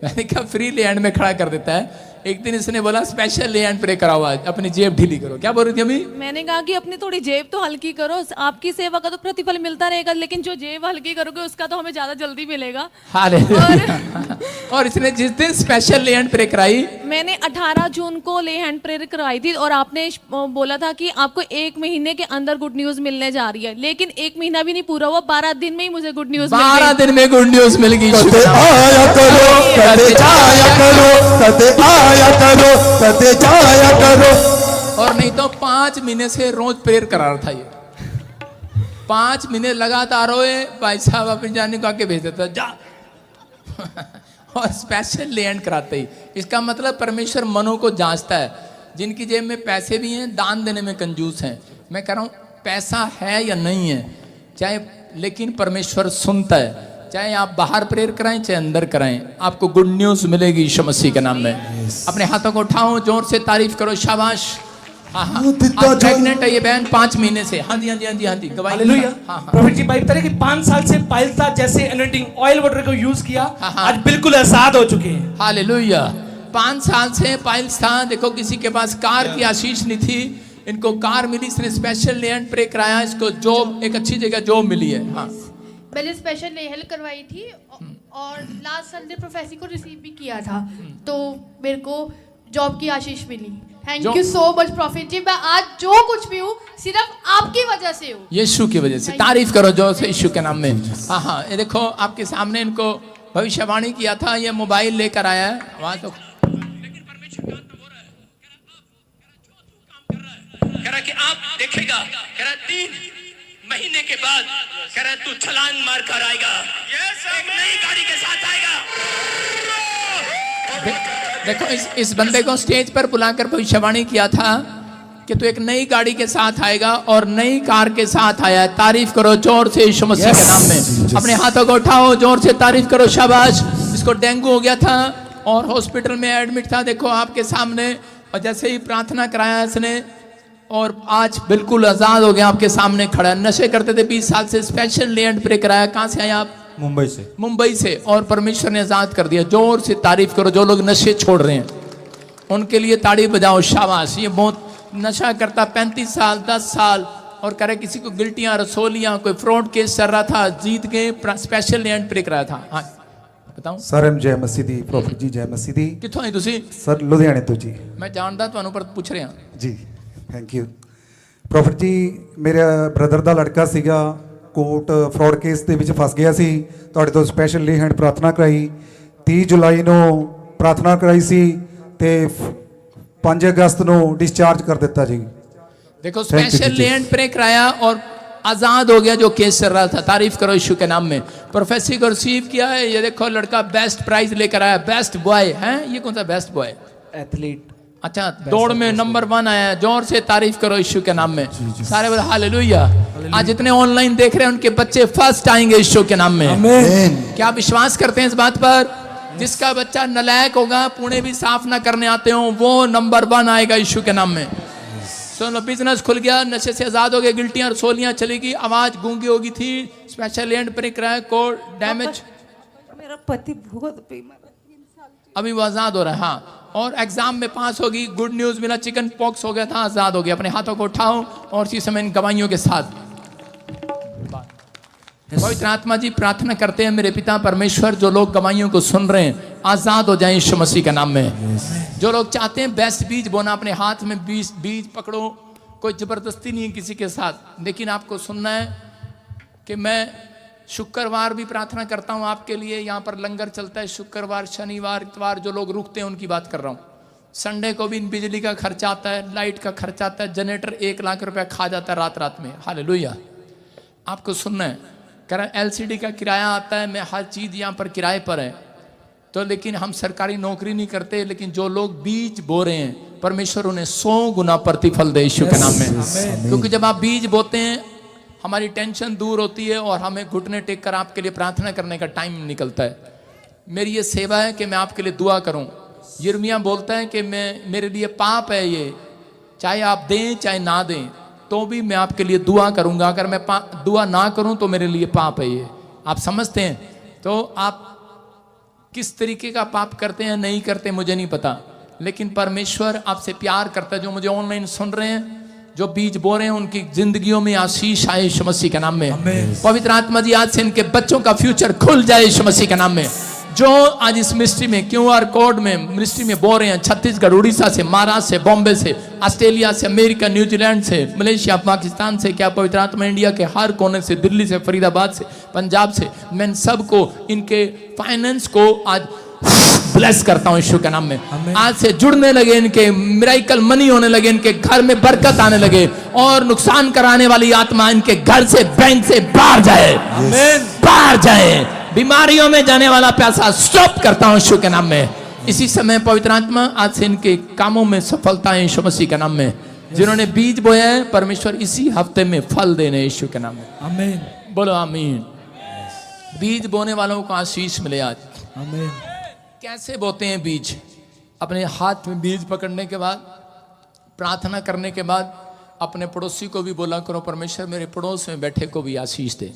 मैंने कहा फ्री लैंड में खड़ा कर देता है। एक दिन इसने बोला स्पेशल लैंड प्रे कराओ, आज अपनी जेब ढीली करो। क्या बोल रही थी अम्मी? मैंने कहा कि अपनी थोड़ी जेब तो हल्की करो, आपकी सेवा का तो प्रतिफल मिलता रहेगा, लेकिन जो जेब हल्की करोगे उसका तो हमें ज्यादा जल्दी मिलेगा। और इसने जिस दिन स्पेशल ले हैंड प्रे कराई, मैंने 18 जून को ले हैंड प्रेयर कराई थी और आपने बोला था कि आपको 1 महीने के अंदर गुड न्यूज मिलने जा रही है, लेकिन 1 महीना भी नहीं पूरा हुआ, 12 दिन में ही मुझे गुड न्यूज 12 दिन में गुड न्यूज मिल गई। आया करो, कदे जाया करो, कदे आया करो, कदे जाया करो। और नहीं तो 5 महीने से रोज प्रेयर करा रहा था ये। 5 महीने लगातार रोए, भाई साहब अपनी जाने को आके भेज देता जा। और स्पेशल लैंड कराते ही। इसका मतलब परमेश्वर मनों को जांचता है। जिनकी जेब में पैसे भी हैं, दान देने में कंजूस हैं। मैं कह रहा हूँ पैसा है या नहीं है, चाहे, लेकिन परमेश्वर सुनता है। चाहे आप बाहर प्रेयर कराएं चाहे अंदर कराएं, आपको गुड न्यूज मिलेगी यीशु मसीह के नाम में। अपने हाथों को उठाओ, जोर से तारीफ करो, शाबाश। हाँ, प्रेग्नेंट है ये बहन 5 महीने से। हाँ जी गवाही। प्रॉफिट जी बाइक तरह की 5 साल से पाइल था, जैसे एनर्टिंग ऑयल वाटर को यूज किया, आज बिल्कुल आजाद हो चुके हैं। हालेलुया। 5 साल से पाइल्स था। देखो किसी के पास कार की आशीष नहीं थी, इनको कार मिली, इसने स्पेशल लैंड प्रे कराया, इसको जॉब, एक अच्छी जगह जॉब मिली है। हाँ, मैंने स्पेशल नेहल करवाई थी और लास्ट संडे प्रोफेसी को रिसीव भी किया था, तो मेरे को जॉब की आशीष मिली। Thank you so much prophet ji. मैं आज जो कुछ भी हूँ सिर्फ आपकी वजह से हूँ, यीशु की वजह से। तारीफ करो जो से यीशु के नाम में। हाँ, ये देखो आपके सामने इनको भविष्यवाणी किया था, ये मोबाइल लेकर आया है। वहाँ तो कह रहा कि आप देखेगा, कह रहा 3 महीने के बाद, कह रहा तू छलांग मार कर आएगा, एक नई गाड़ी के साथ आएगा। देखो इस बंदे को स्टेज पर बुलाकर भविष्यवाणी किया था कि तू एक नई गाड़ी के साथ आएगा और नई कार के साथ आया है। तारीफ करो जोर से यीशु मसीह के नाम में। अपने हाथों को उठाओ, जोर से तारीफ करो। शाबाश। इसको डेंगू हो गया था और हॉस्पिटल में एडमिट था, देखो आपके सामने। और जैसे ही प्रार्थना कराया इसने और आज बिल्कुल आज़ाद हो गया, आपके सामने खड़ा है। नशे करते थे 20 साल से, स्पेशल लैंड प्रे कराया। कहाँ से आए आप? मुंबई से। मुंबई से। और परमेश्वर ने आज़ाद कर दिया। जोर से तारीफ करो। जो लोग नशे छोड़ रहे हैं उनके लिए ताड़ी बजाओ। शाबाश। ये बहुत नशा करता 35 साल 10 साल और करे किसी को गिल्टियाँ रसोलियाँ, कोई फ्रॉड केस चल रहा था, जीत के स्पेशल लैंड प्रे कराया था। हाँ बताओ सर। जय मसीह दी प्रॉफिट जी, जय मसीह दी। कितों आई तुसी? सर लुधियाने तो जी। मैं जानता ਤੁਹਾਨੂੰ पर पूछ रहे हैं जी। थैंक यू प्रॉफिट जी। मेरा ब्रदर ਦਾ ਲੜਕਾ ਸੀਗਾ, ਕੋਰਟ ਫਰਾਡ ਕੇਸ ਦੇ ਵਿੱਚ ਫਸ ਗਿਆ ਸੀ। ਤੁਹਾਡੇ ਤੋਂ ਸਪੈਸ਼ਲ ਲੀ ਹੈਂਡ ਪ੍ਰਾਰਥਨਾ ਕਰਾਈ। 30 ਜੁਲਾਈ ਨੂੰ ਪ੍ਰਾਰਥਨਾ ਕਰਾਈ ਸੀ ਤੇ 5 अगस्त ਨੂੰ डिस्चार्ज कर ਦਿੱਤਾ जी। देखो स्पेशल लैंड प्रे कराया और आजाद हो गया जो केस चल रहा था। तारीफ करो यीशु के नाम में। प्रोफेसी को रिसीव किया है। ये देखो लड़का बेस्ट प्राइज लेकर आया, बेस्ट बॉय है। ये कौन सा बेस्ट बॉय? एथलीट। अच्छा, दौड़ में नंबर 1 आया है। जोर से तारीफ करो यीशु के नाम में। सारे बोले हालेलुया। आज जितने ऑनलाइन देख रहे हैं उनके बच्चे फर्स्ट आएंगे यीशु के नाम में। क्या आप विश्वास करते हैं इस बात पर? जिसका बच्चा नलायक होगा, पुणे भी साफ ना करने आते हो, वो नंबर 1 आएगा यीशु के नाम में। सुनो, बिजनेस खुल गया, नशे से आजाद हो गए, गिल्टियां रसोलियां चलेगी, आवाज गूंगी होगी थी, स्पेशल लैंड पर किराया को डैमेज। मेरा पति बहुत बीमार, अभी वो आजाद हो रहा है। हाँ, और एग्जाम में पास होगी। गुड न्यूज मिला, चिकन पॉक्स हो गया था, आजाद हो गया। अपने हाथों को उठाओ और इसी समय इन गवाहियों के साथ पवित्र आत्मा जी प्रार्थना करते हैं मेरे पिता परमेश्वर, जो लोग गवाहियों को सुन रहे हैं आजाद हो जाएं यीशु मसीह के नाम में। जो लोग चाहते हैं बेस्ट बीज बोना, अपने हाथ में बीज पकड़ो। कोई जबरदस्ती नहीं है किसी के साथ, लेकिन आपको सुनना है कि मैं शुक्रवार भी प्रार्थना करता हूं आपके लिए। यहाँ पर लंगर चलता है शुक्रवार, शनिवार, इतवार। जो लोग रुकते हैं उनकी बात कर रहा हूँ। संडे को भी बिजली का खर्चा आता है, लाइट का खर्चा आता है, जनरेटर 1 लाख रुपया खा जाता है रात में। हालेलुया। आपको सुनना है, कह LCD का किराया आता है, मैं हर चीज़ यहाँ पर किराए पर है। तो लेकिन हम सरकारी नौकरी नहीं करते, लेकिन जो लोग बीज बो रहे हैं परमेश्वर उन्हें 100 गुना प्रतिफल दे यीशु के नाम में। क्योंकि जब आप बीज बोते हैं हमारी टेंशन दूर होती है और हमें घुटने टेक कर आपके लिए प्रार्थना करने का टाइम निकलता है। मेरी ये सेवा है कि मैं आपके लिए दुआ करूं। यिर्मयाह बोलता है कि मेरे लिए पाप है ये, चाहे आप दें चाहे ना दें तो भी मैं आपके लिए दुआ करूंगा। अगर मैं दुआ ना करूं तो मेरे लिए पाप है ये। आप समझते हैं? तो आप किस तरीके का पाप करते हैं नहीं करते मुझे नहीं पता, लेकिन परमेश्वर आपसे प्यार करता है। जो मुझे ऑनलाइन सुन रहे हैं, जो बीज बो रहे हैं, उनकी जिंदगियों में आशीष आए यीशु मसीह के नाम में। पवित्र आत्मा जी आज से इनके बच्चों का फ्यूचर खुल जाए यीशु मसीह के नाम में। जो आज इस मिनिस्ट्री में QR कोड में मिनिस्ट्री में बो रहे हैं, छत्तीसगढ़, उड़ीसा से, महाराष्ट्र से, बॉम्बे से, ऑस्ट्रेलिया से, अमेरिका, न्यूजीलैंड से, मलेशिया, पाकिस्तान से, क्या पवित्र आत्मा इंडिया के हर कोने से, दिल्ली से, फरीदाबाद से, पंजाब से, मैं इन सबको इनके फाइनेंस को आज ब्लेस करता हूं यीशु के नाम में। आज से जुड़ने लगे, इनके मिराइकल मनी होने लगे, इनके घर में बरकत आने लगे और नुकसान कराने वाली आत्मा इनके घर से, बैंक से बाहर जाए, बाहर जाए। बीमारियों में जाने वाला पैसा स्टॉप करता हूं यीशु के नाम में। इसी समय पवित्र आत्मा आज से इनके कामों में सफलता है यीशु मसीह के नाम में। जिन्होंने बीज बोया है परमेश्वर इसी हफ्ते में फल देने यीशु के नाम में। आमीन। बोलो आमीन। बीज बोने वालों को आशीष मिले आज। आमीन। कैसे बोते हैं बीज? अपने हाथ में बीज पकड़ने के बाद, प्रार्थना करने के बाद अपने पड़ोसी को भी बोला करो परमेश्वर मेरे पड़ोस में बैठे को भी आशीष दे,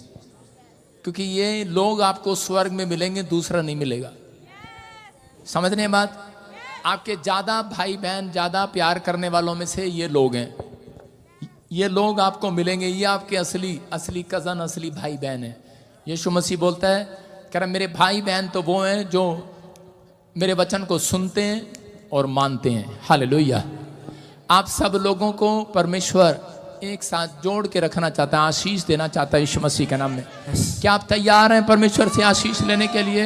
क्योंकि ये लोग आपको स्वर्ग में मिलेंगे, दूसरा नहीं मिलेगा। समझ रहे हैं बात? आपके ज्यादा भाई बहन, ज्यादा प्यार करने वालों में से ये लोग हैं। ये लोग आपको मिलेंगे, ये आपके असली कजन, असली भाई बहन है। यीशु मसीह बोलता है, कह रहा मेरे भाई बहन तो वो हैं जो मेरे वचन को सुनते हैं और मानते हैं। हालेलुया। आप सब लोगों को परमेश्वर एक साथ जोड़ के रखना चाहता है, आशीष देना चाहता है यीशु मसीह के नाम में। क्या आप तैयार हैं परमेश्वर से आशीष लेने के लिए?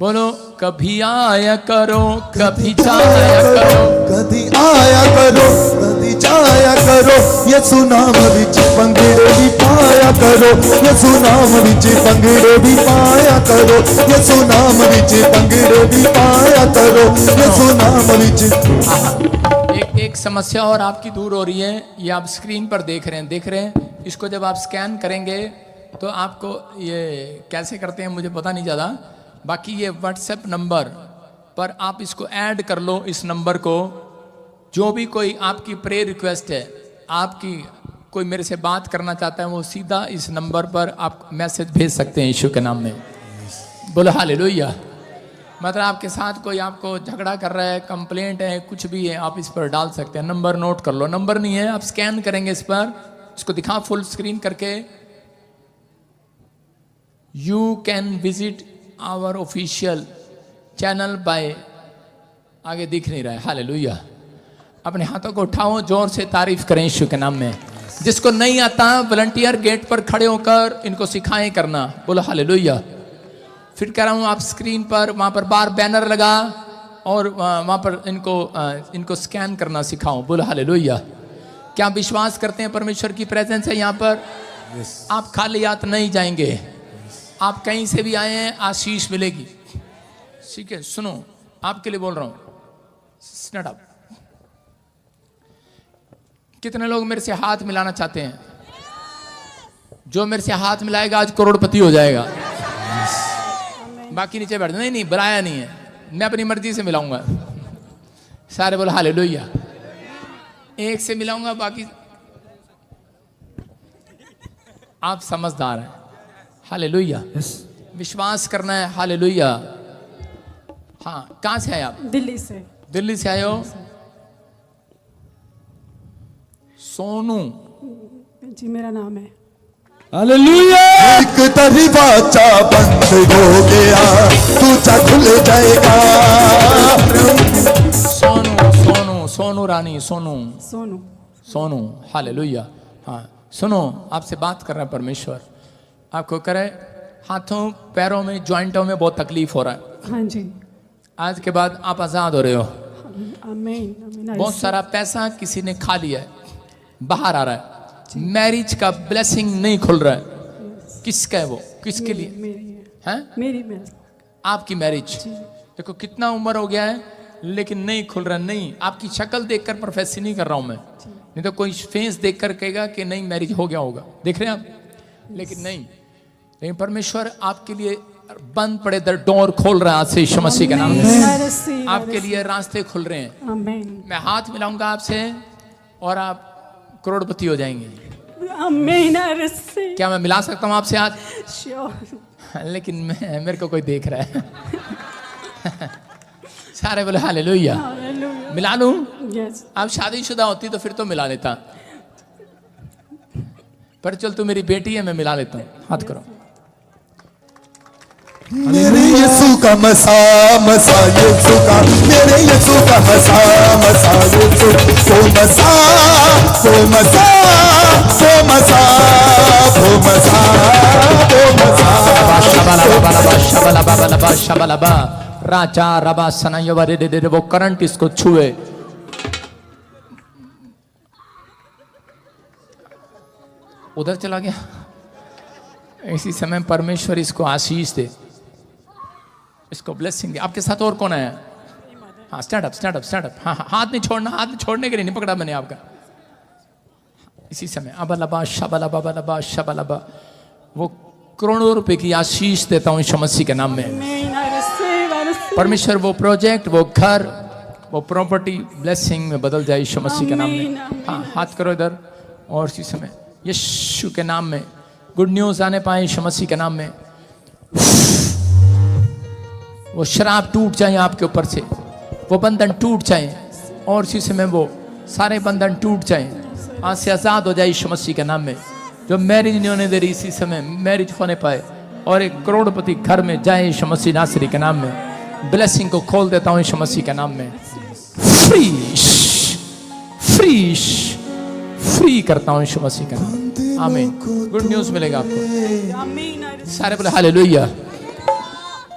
बोलो, कभी आया करो, कभी जाया करो, कभी आया करो, कभी जाया करो, यीशु नाम विच पंगड़े भी पाया करो, यीशु नाम विच पंगड़े भी पाया करो, यीशु नाम विच पंगड़े भी पाया करो, यीशु नाम विच। एक समस्या और आपकी दूर हो रही है, ये आप स्क्रीन पर देख रहे हैं। इसको जब आप स्कैन करेंगे तो आपको ये कैसे करते हैं मुझे पता नहीं ज़्यादा, बाकी ये व्हाट्सएप नंबर पर आप इसको ऐड कर लो, इस नंबर को। जो भी कोई आपकी प्रेयर रिक्वेस्ट है, आपकी कोई मेरे से बात करना चाहता है, वो सीधा इस नंबर पर आप मैसेज भेज सकते हैं यीशु के नाम में। बोलो हालेलुया। मतलब आपके साथ कोई आपको झगड़ा कर रहा है, कंप्लेंट है, कुछ भी है, आप इस पर डाल सकते हैं। नंबर नोट कर लो, नंबर नहीं है, आप स्कैन करेंगे इस पर, इसको दिखा फुल स्क्रीन करके। You can visit our official channel bye, आगे दिख नहीं रहा है, हालेलुया। अपने हाथों को उठाओ, जोर से तारीफ करें यीशु के नाम में। जिसको नहीं आता वॉलंटियर गेट पर खड़े होकर इनको सिखाएं करना। बोलो हालेलुया। फिर कह रहा हूँ आप स्क्रीन पर वहाँ पर बार बैनर लगा और वहाँ पर इनको स्कैन करना सिखाओ। बोलो हालेलुया। क्या आप विश्वास करते हैं परमेश्वर की प्रेजेंस है यहाँ पर? आप खाली हाथ नहीं जाएंगे, आप कहीं से भी आए हैं आशीष मिलेगी। ठीक है, सुनो आपके लिए बोल रहा हूँ, स्टैंड अप। कितने लोग मेरे से हाथ मिलाना चाहते हैं? जो मेरे से हाथ मिलाएगा आज करोड़पति हो जाएगा। बाकी नीचे बैठ, नहीं बुलाया नहीं है, मैं अपनी मर्जी से मिलाऊंगा। सारे बोलो हालेलुया। एक से मिलाऊंगा, बाकी आप समझदार हैं। हालेलुया। विश्वास करना है। हालेलुया। हाँ, कहाँ से आए आप? दिल्ली से। दिल्ली से आए हो? सोनू जी मेरा नाम है। हालेलुया। एक दरवाजा बंद हो गया, दूसरा खुल जाएगा। सोनू सोनू सोनू रानी सोनू सोनू सोनू हालेलुया। हाँ सुनो, आपसे बात कर रहा है परमेश्वर। आपको करे हाथों पैरों में जॉइंटों में बहुत तकलीफ हो रहा है। हाँ जी। आज के बाद आप आजाद हो रहे हो। आमीन आमीन। बहुत सारा पैसा किसी ने खा लिया है, बाहर आ रहा है। मैरिज का ब्लेसिंग नहीं खुल रहा है। किसका है वो? किसके लिए? मेरी आपकी मैरिज। देखो कितना उम्र हो गया है लेकिन नहीं खुल रहा। नहीं, आपकी शक्ल देखकर प्रोफेसी नहीं कर रहा हूं मैं, नहीं तो कोई फेस देखकर कहेगा कि नहीं मैरिज हो गया होगा। देख रहे हैं आप, लेकिन नहीं। लेकिन परमेश्वर आपके लिए बंद पड़े दर डोर खोल रहा है आज से यीशु मसीह के नाम में। आपके लिए रास्ते खुल रहे हैं। मैं हाथ मिलाऊंगा आपसे और आप करोड़पति हो जाएंगे। क्या मैं मिला सकता हूँ आपसे हाथ? लेकिन मेरे को कोई देख रहा है। सारे बोले हालेलुया। मिला लूं? आप शादीशुदा होती तो फिर तो मिला लेता, पर चल तू मेरी बेटी है, मैं मिला लेता हूँ। हाथ करो। मेरे यीशु का मसा मसा यीशु का, मेरे यीशु का मसा मसा यीशु को मसा को मसा को मसा को मसा को मसा। शबला बाबा शबला बा राजा रबा सनायवरे दे वो करंट इसको छुए। उधर चला गया। इसी समय परमेश्वर इसको आशीष दे, इसको ब्लेसिंग दे। आपके साथ और कौन है? हाँ stand up stand up stand up. हाँ हाथ नहीं छोड़ना, हाथ छोड़ने के लिए नहीं पकड़ा मैंने आपका। इसी समय अबलबा शबलबा शबलबा वो करोड़ों रुपए की आशीष देता हूँ यीशु मसीह के नाम में। परमेश्वर वो प्रोजेक्ट, वो घर, वो प्रॉपर्टी ब्लेसिंग में बदल जाए यीशु मसीह के नाम में। हाँ हाथ करो इधर। और इसी समय यीशु के नाम में गुड न्यूज आने पाए यीशु मसीह के नाम में। वो शराब टूट जाए आपके ऊपर से, वो बंधन टूट जाए और इसी समय वो सारे बंधन टूट जाए। आज से आजाद हो जाए यीशु मसीह के नाम में। जो मैरिज नहीं होने दे रही इसी समय मैरिज होने पाए और एक करोड़पति घर में जाए यीशु मसीह नासरी के नाम में। ब्लेसिंग को खोल देता हूँ यीशु मसीह के नाम में। फ्रीश फ्रीश फ्री करता हूँ यीशु मसीह के नाम में। आमीन। गुड न्यूज मिलेगा आपको। सारे बोले हालेलुया।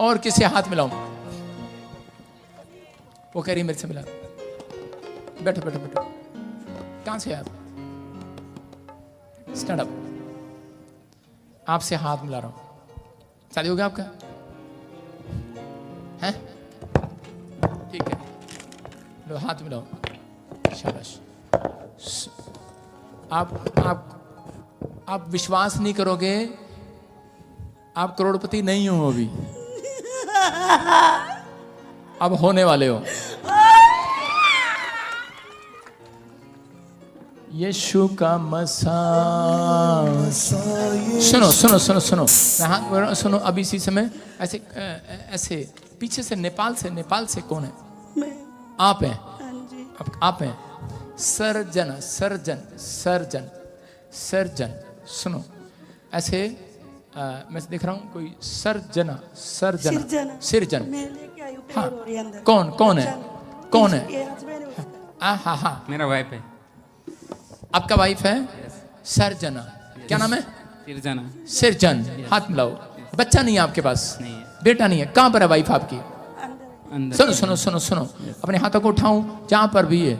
और किसे हाथ मिलाऊं? वो कह रही मेरे से मिला। बैठो बैठो बैठो। कहां से आप? Stand up. आपसे हाथ मिला रहा हूं। शादी हो गया आपका? हैं? ठीक है, लो हाथ मिलाओ। शाबाश। आप विश्वास नहीं करोगे, आप करोड़पति नहीं हो अभी, अब होने वाले हो। यीशु का मसा। सुनो सुनो सुनो सुनो, हाथ सुनो। अभी इसी समय ऐसे ऐसे पीछे से नेपाल से कौन है? आप हैं। आप हैं। Surgeon surgeon surgeon surgeon. सुनो ऐसे मैं देख रहा हूँ कोई सर्जना सर्जन सिरजन। हाँ कौन है? हाँ हाँ मेरा वाइफ है। आपका वाइफ है? सर्जना। क्या नाम है? सिरजन। हाथ मिलाओ। बच्चा नहीं है आपके पास? नहीं है। बेटा नहीं है? कहाँ पर है वाइफ आपकी? सुनो सुनो सुनो सुनो, अपने हाथों को उठाऊं जहां पर भी है,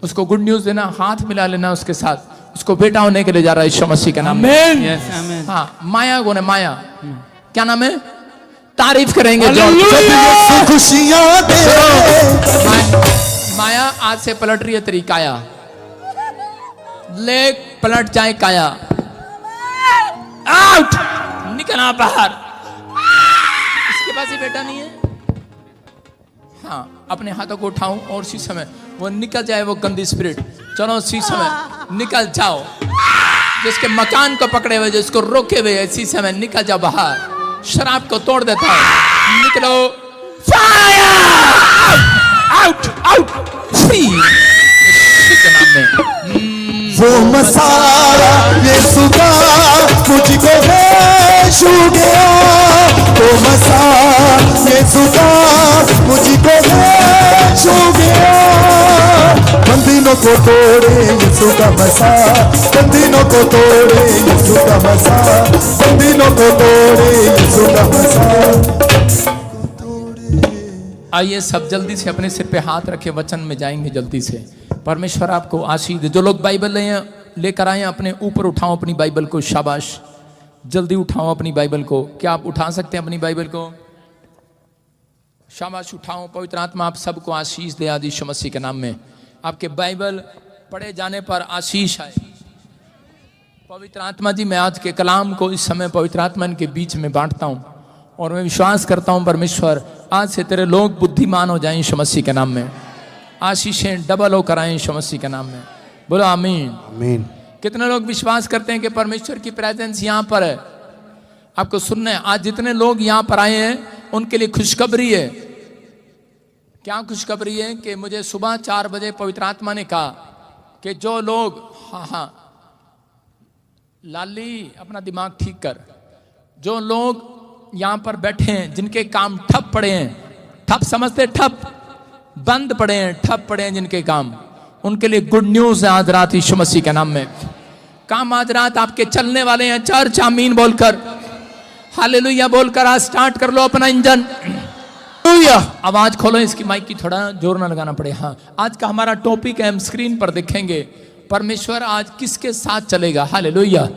उसको गुड न्यूज देना, हाथ मिला लेना उसके साथ। उसको बेटा होने के लिए जा रहा है यीशु मसीह के नाम में। हाँ माया कौन है? माया क्या नाम है? तारीफ करेंगे खुशियां दे। माया आज से पलट रही है तेरी काया, ले पलट जाए काया। आउट, निकलना बाहर। इसके पास ही बेटा नहीं है। हाँ अपने हाथों को उठाऊं और उसी समय वो निकल जाए वो गंदी स्पिरिट। चलो उसी समय निकल जाओ। जिसके मकान को पकड़े हुए, जिसको रोके हुए, इसी समय निकल जाओ बाहर। शराब को तोड़ देता है। निकलो। फायर! आउट आउट फ्री के नाम में। वो मसाला यीशु का मुझको है छू गया। वो मसाला यीशु का मुझको है छू गया। बंदिनों को तोड़े यीशु का मसा, बंदिनों को तोड़े यीशु का मसा, बंदिनों को तोड़े यीशु का मसा। आइए सब जल्दी से अपने सिर पे हाथ रखे, वचन में जाएंगे जल्दी से। परमेश्वर आपको आशीष दे। जो लोग बाइबल लेकर आए अपने ऊपर उठाओ अपनी बाइबल को। शाबाश, जल्दी उठाओ अपनी बाइबल को। क्या आप उठा सकते हैं अपनी बाइबल को? शाबाश, उठाओ। पवित्र आत्मा आप सबको आशीष दे आज यीशु मसीह के नाम में। आपके बाइबल पढ़े जाने पर आशीष आए। पवित्र आत्मा जी, मैं आज के कलाम को इस समय पवित्र आत्मा के बीच में बांटता हूँ और मैं विश्वास करता हूँ परमेश्वर आज से तेरे लोग बुद्धिमान हो जाएं यीशु मसीह के नाम में। आशीषें डबल होकर आए यीशु मसीह के नाम में। बोलो आमीन आमीन। कितने लोग विश्वास करते हैं कि परमेश्वर की प्रेजेंस यहाँ पर है? आपको सुनना है। आज जितने लोग यहाँ पर आए हैं उनके लिए खुशखबरी है। क्या खुशखबरी है? कि मुझे सुबह 4 बजे पवित्र आत्मा ने कहा कि जो लोग, हाँ लाली अपना दिमाग ठीक कर, जो लोग यहाँ पर बैठे हैं जिनके काम ठप पड़े हैं, ठप समझते, ठप बंद पड़े हैं, ठप पड़े हैं जिनके काम, उनके लिए गुड न्यूज है आज रात यीशु मसीह के नाम में। काम आज रात आपके चलने वाले हैं। चर्च आमीन बोलकर, हालेलुया बोलकर आज स्टार्ट कर लो अपना इंजन। आवाज खोलो इसकी, माइक की थोड़ा जोर ना लगाना पड़े। हाँ, आज का हमारा टॉपिक है, हम स्क्रीन पर देखेंगे परमेश्वर आज किसके साथ चलेगा। हालेलुया।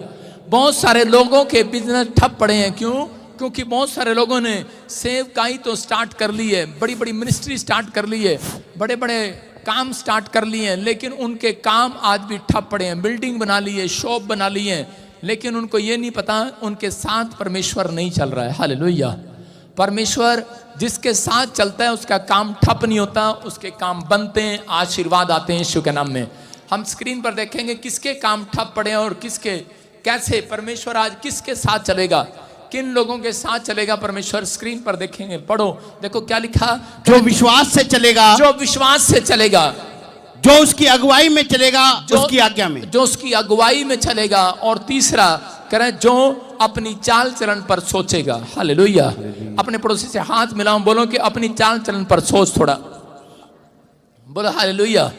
बहुत सारे लोगों के बिजनेस ठप पड़े हैं। क्यों? क्योंकि बहुत सारे लोगों ने सेवकाई तो स्टार्ट कर ली है, बड़ी बड़ी मिनिस्ट्री स्टार्ट कर ली है, बड़े बड़े काम स्टार्ट कर लिए हैं, लेकिन उनके काम आज भी ठप पड़े हैं। बिल्डिंग बना ली है, शॉप बना ली है, लेकिन उनको ये नहीं पता उनके साथ परमेश्वर नहीं चल रहा है। हालेलुया। परमेश्वर जिसके साथ चलता है उसका काम ठप नहीं होता, उसके काम बनते हैं, आशीर्वाद आते हैं यीशु के नाम में। हम स्क्रीन पर देखेंगे किसके काम ठप पड़े हैं और किसके कैसे परमेश्वर आज किसके साथ चलेगा, किन लोगों के साथ चलेगा परमेश्वर। स्क्रीन पर देखेंगे, पढ़ो, देखो क्या लिखा। जो विश्वास से चलेगा, जो विश्वास से चलेगा, जो उसकी अगुवाई में चलेगा, उसकी आज्ञा में, जो उसकी अगुवाई में चलेगा, और तीसरा करें जो अपनी चाल चलन पर सोचेगा। हालेलुया। अपने पड़ोसी से हाथ मिलाओ, बोलो कि अपनी चाल चलन पर सोच थोड़ा। बोलो हालेलुया।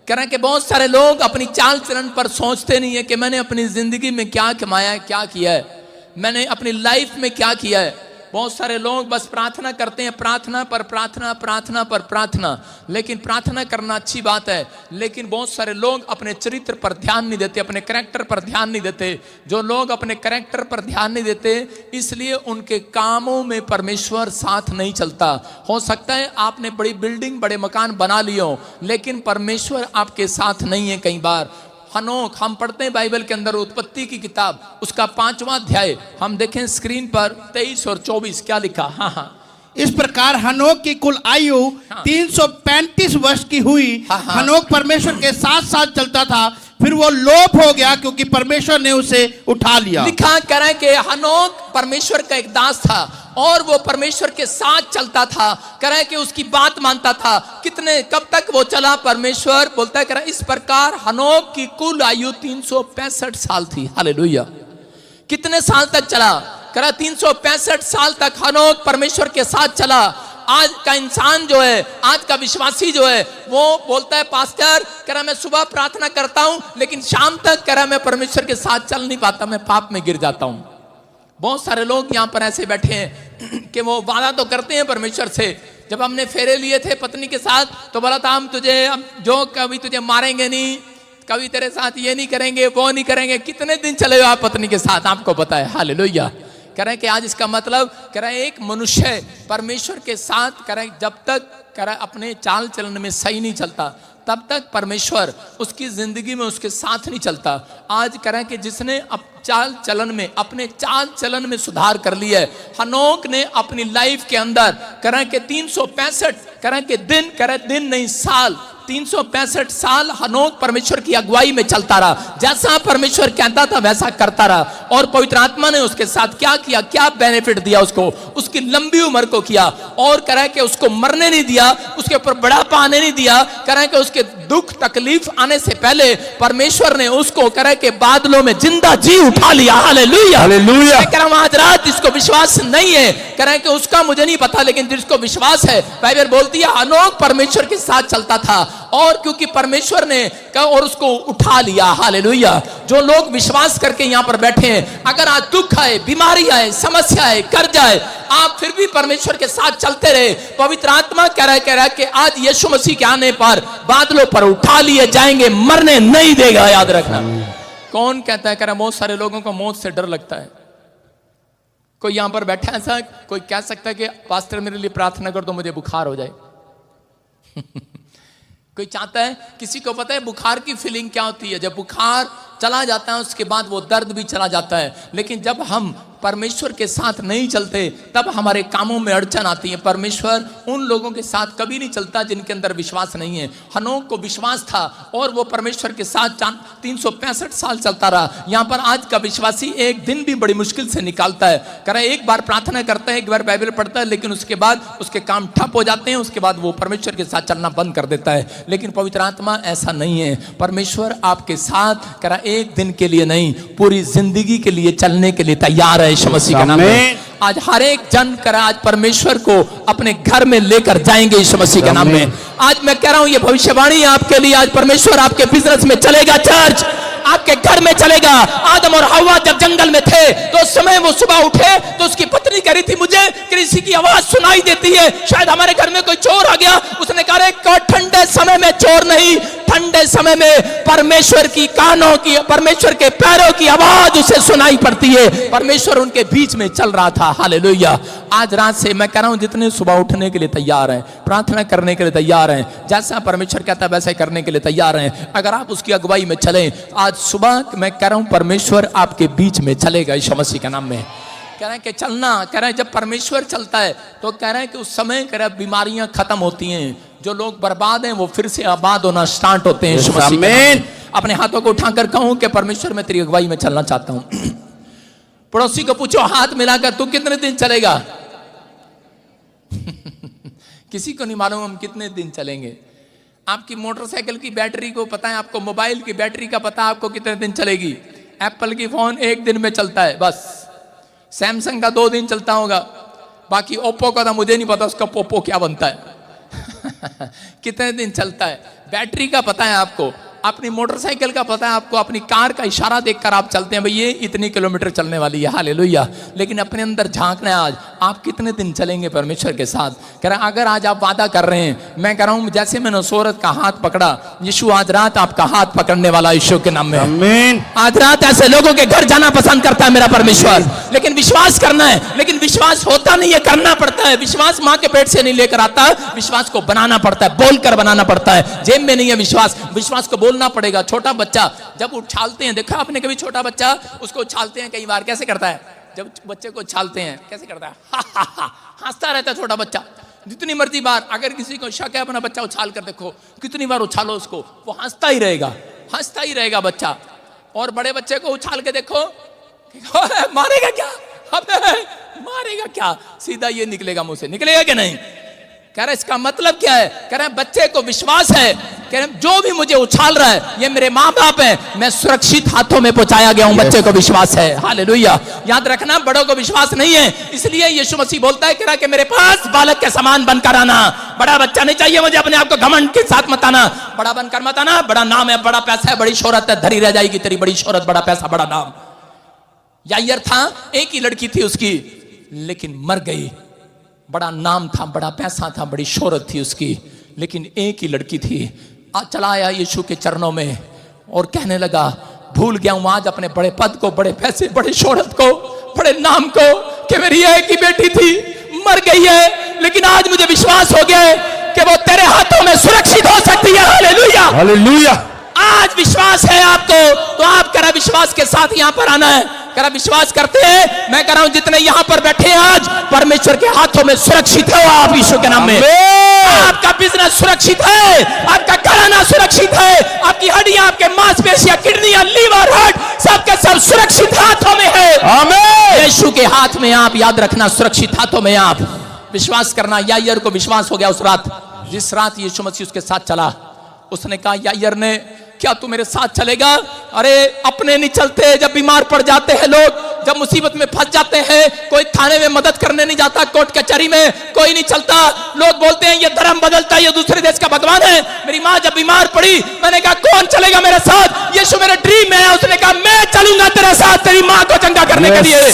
करें कि बहुत सारे लोग अपनी चाल चलन पर सोचते नहीं है कि मैंने अपनी जिंदगी में क्या कमाया है, क्या किया है, मैंने अपनी लाइफ में क्या किया है। बहुत सारे लोग बस प्रार्थना करते हैं, प्रार्थना पर प्रार्थना, प्रार्थना पर प्रार्थना। लेकिन प्रार्थना करना अच्छी बात है, लेकिन बहुत सारे लोग अपने चरित्र पर ध्यान नहीं देते, अपने कैरेक्टर पर ध्यान नहीं देते। जो लोग अपने कैरेक्टर पर ध्यान नहीं देते, इसलिए उनके कामों में परमेश्वर साथ नहीं चलता। हो सकता है आपने बड़ी बिल्डिंग, बड़े मकान बना लिए हो, लेकिन परमेश्वर आपके साथ नहीं है। कई बार हनोक, हम पढ़ते हैं बाइबल के अंदर उत्पत्ति की किताब, उसका 5वां अध्याय हम देखें स्क्रीन पर 23 और 24 क्या लिखा। हाँ, इस प्रकार हनोक की कुल आयु 335 वर्ष की हुई। हनोक परमेश्वर के साथ साथ चलता था, फिर वो लोप हो गया क्योंकि परमेश्वर ने उसे उठा लिया। लिखा कह रहा है कि हनोक परमेश्वर का एक दास था और वो परमेश्वर के साथ चलता था। कह रहा है कि उसकी बात मानता था। कितने, कब तक वो चला? परमेश्वर बोलता है, कह रहा है इस प्रकार हनोक की कुल आयु 365 साल थी। हालेलुया। कितने साल तक चला? कह रहा 365 साल तक हनोक परमेश्वर के साथ चला। आज का इंसान जो है, आज का विश्वासी जो है, वो बोलता है पास्टर, कह रहा मैं सुबह प्रार्थना करता हूं लेकिन शाम तक कह रहा मैं परमेश्वर के साथ चल नहीं पाता, मैं पाप में गिर जाता हूं। बहुत सारे लोग यहाँ पर ऐसे बैठे हैं कि वो वादा तो करते हैं परमेश्वर से। जब हमने फेरे लिए थे पत्नी के साथ तो बोला था हम तुझे, हम जो कभी तुझे मारेंगे नहीं, कभी तेरे साथ ये नहीं करेंगे, वो नहीं करेंगे। कितने दिन चले हो आप पत्नी के साथ, आपको पता है। हालेलुया। कह रहे हैं कि आज इसका मतलब, कह रहे हैं एक मनुष्य परमेश्वर के साथ, कह रहे हैं जब तक, कह रहा है अपने चाल चलन में सही नहीं चलता, तब तक परमेश्वर उसकी जिंदगी में उसके साथ नहीं चलता। आज कह रहे हैं कि जिसने चाल चलन में, अपने चाल चलन में सुधार कर लिया है, हनोक ने अपनी लाइफ के अंदर, कह रहे हैं कि 365, कह रहे हैं कि दिन, कह रहे हैं दिन नहीं साल, 365 साल हनोक परमेश्वर की अगुवाई में चलता रहा। जैसा परमेश्वर कहता था वैसा करता रहा। और पवित्र आत्मा ने उसके साथ क्या किया, क्या बेनिफिट दिया उसको, उसकी लंबी उम्र को किया। और कह रहा है कि उसको मरने नहीं दिया, उसके ऊपर बुढ़ापा आने नहीं दिया। कह रहा है कि उसके दुख तकलीफ आने से पहले परमेश्वर ने उसको, कह रहा है कि बादलों में जिंदा जी उठा लिया। Hallelujah, hallelujah. कह रहा हूं आज रात जिसको विश्वास नहीं है, कह रहा है कि उसका मुझे नहीं पता, लेकिन जिसको विश्वास है, बाइबल बोलती है हनोक परमेश्वर के साथ चलता था और क्योंकि परमेश्वर ने और उसको उठा लिया। हालेलुया। जो लोग विश्वास करके यहाँ पर बैठे हैं, अगर आज दुख आए, बीमारी आए, समस्या आए, कर्ज आए, आप फिर भी परमेश्वर के साथ चलते रहे। पवित्र आत्मा कह रहा है कि आज यीशु मसीह के आने पर बादलों पर उठा लिए जाएंगे, मरने नहीं देगा। याद रखना। कौन कहता है, कह रहा बहुत सारे लोगों को मौत से डर लगता है। कोई यहां पर बैठा है ऐसा, कोई कह सकता है कि पास्टर मेरे लिए प्रार्थना कर दो मुझे बुखार हो जाए। कोई चाहता है, किसी को पता है बुखार की फीलिंग क्या होती है? जब बुखार चला जाता है उसके बाद वो दर्द भी चला जाता है। लेकिन जब हम परमेश्वर के साथ नहीं चलते तब हमारे कामों में अड़चन आती है। परमेश्वर उन लोगों के साथ कभी नहीं चलता जिनके अंदर विश्वास नहीं है। हनोक को विश्वास था और वो परमेश्वर के साथ 365 साल चलता रहा। यहाँ पर आज का विश्वासी एक दिन भी बड़ी मुश्किल से निकालता है। कह रहा है एक बार प्रार्थना करता है, एक बार बाइबल पढ़ता है, लेकिन उसके बाद उसके काम ठप हो जाते हैं। उसके बाद वो परमेश्वर के साथ चलना बंद कर देता है। लेकिन पवित्र आत्मा ऐसा नहीं है। परमेश्वर आपके साथ, कह रहा एक दिन के लिए नहीं, पूरी जिंदगी के लिए चलने के लिए तैयार है। यीशु मसीह का नाम में आज हर एक जन करा आज परमेश्वर को अपने घर में लेकर जाएंगे यीशु मसीह के नाम में। आज मैं कह रहा हूं ये भविष्यवाणी आपके लिए, आज परमेश्वर आपके बिजनेस में चलेगा, चर्च आपके घर में चलेगा। आदम और हव्वा जब जंगल में थे तो उस समय वो सुबह उठे तो उसकी पत्नी कह रही थी मुझे किसी की आवाज सुनाई देती है, शायद हमारे घर में कोई चोर आ गया। उसने कहा ठंडे समय में चोर नहीं, ठंडे समय में परमेश्वर की कानों की, परमेश्वर के पैरों की आवाज उसे सुनाई पड़ती है। परमेश्वर उनके बीच में चल रहा था। हालेलुया। आज रात से मैं कह रहा हूं जितने सुबह उठने के लिए तैयार हैं, प्रार्थना करने के लिए तैयार हैं, जैसा परमेश्वर कहता है वैसा करने के लिए तैयार हैं, अगर आप उसकी अगुवाई में चलें, आज सुबह मैं कह रहा हूं परमेश्वर आपके बीच में चलेगा यीशु मसीह के नाम में। कह रहे हैं कि चलना, कह रहे हैं जब परमेश्वर चलता है तो कह रहे हैं कि उस समय कह रहे हैं बीमारियां खत्म होती हैं, जो लोग बर्बाद हैं वो फिर से आबाद होना स्टार्ट होते हैं यीशु मसीह के नाम में। अपने हाथों को उठाकर कहूं कि परमेश्वर मैं तेरी अगुवाई में चलना चाहता हूं। पड़ोसी को पूछो हाथ मिलाकर तू कितने दिन चलेगा? किसी को नहीं मालूम हम कितने दिन चलेंगे। आपकी मोटरसाइकिल की बैटरी को पता है, आपको मोबाइल की बैटरी का पता है आपको कितने दिन चलेगी। एप्पल की फोन 1 दिन में चलता है बस, सैमसंग का 2 दिन चलता होगा, बाकी ओप्पो का तो मुझे नहीं पता उसका पोपो क्या बनता है। कितने दिन चलता है। बैटरी का पता है आपको, अपनी मोटरसाइकिल का पता है आपको, अपनी कार का इशारा देखकर आप चलते हैं भाई ये इतनी किलोमीटर चलने वाली है। हालेलुया। लेकिन अपने अंदर झांकना है आज, आप कितने दिन चलेंगे परमेश्वर के साथ? कह रहा अगर आज आप वादा कर रहे हैं, मैं कह रहा हूं जैसे मैंने उस औरत का हाथ पकड़ा, यीशु आज रात आपका हाथ पकड़ने वाला यीशु के नाम में। आमीन। आज रात ऐसे लोगों के घर जाना पसंद करता है मेरा परमेश्वर, लेकिन विश्वास करना है। लेकिन विश्वास होता नहीं है, करना पड़ता है। विश्वास माँ के पेट से नहीं लेकर आता, विश्वास को बनाना पड़ता है, बोलकर बनाना पड़ता है। जेब में नहीं है विश्वास, विश्वास को बोलना पड़ेगा। छोटा बच्चा जब उछालते हैं, देखा आपने कभी छोटा बच्चा उसको उछालते हैं, कई बार कैसे करता है? जब बच्चे को उछालते हैं कैसे करता है? हा हा हा, हंसता रहता है छोटा बच्चा। जितनी मर्जी बार अगर किसी को शक है, अपना बच्चा उछाल कर देखो, कितनी बार उछालो उसको, वो हंसता ही रहेगा, हंसता ही रहेगा बच्चा। और बड़े बच्चे को उछाल के देखो, मारेगा क्या? मारेगा क्या? सीधा ये निकलेगा मुंह से, निकलेगा कि नहीं? कह रहे इसका मतलब क्या है? कह रहे बच्चे को विश्वास है, कह रहे जो भी मुझे उछाल रहा है ये मेरे माँ बाप है, मैं सुरक्षित हाथों में पहुंचाया गया हूं। बच्चे को विश्वास है। हालेलुया। याद रखना, बड़ों को विश्वास नहीं है, इसलिए यीशु मसीह बोलता है, कह रहा कि मेरे पास बालक के समान बनकर आना। बड़ा बच्चा नहीं चाहिए मुझे, अपने आप को घमंड के साथ मत आना, बड़ा बनकर मत आना। बड़ा नाम है, बड़ा पैसा है, बड़ी शोहरत है, धरी रह जाएगी तेरी बड़ी शोहरत, बड़ा पैसा, बड़ा नाम। यायर था, एक ही लड़की थी उसकी, लेकिन मर गई। बड़ा नाम था, बड़ा पैसा था, बड़ी शोहरत थी उसकी, लेकिन एक ही लड़की थी। चला आया यीशु के चरणों में और कहने लगा, भूल गया हूं आज अपने बड़े पद को, बड़े पैसे, बड़ी शोहरत को, बड़े नाम को, कि मेरी एक ही बेटी थी, मर गई है, लेकिन आज मुझे विश्वास हो गया है कि वो तेरे हाथों में सुरक्षित हो सकती है। Hallelujah, hallelujah. आज विश्वास है आपको, तो आप करा विश्वास के साथ यहां पर आना है। करा विश्वास करते हैं, मैं कह रहा हूं जितने यहां पर बैठे हैं आज, परमेश्वर के हाथों में सुरक्षित है आप यीशु के नाम में। आपका बिजनेस सुरक्षित है, आपका घराना सुरक्षित है, आपकी हड्डियां, आपके मांसपेशियां, किडनियां, लीवर, हार्ट, सबके सब सुरक्षित हाथों में है। आमीन। यीशु के हाथ में आप, याद रखना, सुरक्षित हाथों में आप। विश्वास करना। यायर को विश्वास हो गया उस रात, जिस रात यीशु मसीह उसके साथ चला। उसने कहा, यायर ने, क्या तू मेरे साथ चलेगा? अरे अपने नहीं चलते, जब बीमार पड़ जाते हैं लोग, जब मुसीबत में फंस जाते हैं, कोई थाने में मदद करने नहीं जाता, कोर्ट कचहरी में कोई नहीं चलता। लोग बोलते हैं ये धर्म बदलता है, ये दूसरे देश का भगवान है। मेरी माँ जब बीमार पड़ी, मैंने कहा कौन चलेगा मेरे साथ? यीशु मेरे ड्रीम में है। उसने कहा मैं चलूंगा तेरे साथ, तेरी माँ को चंगा करने के लिए।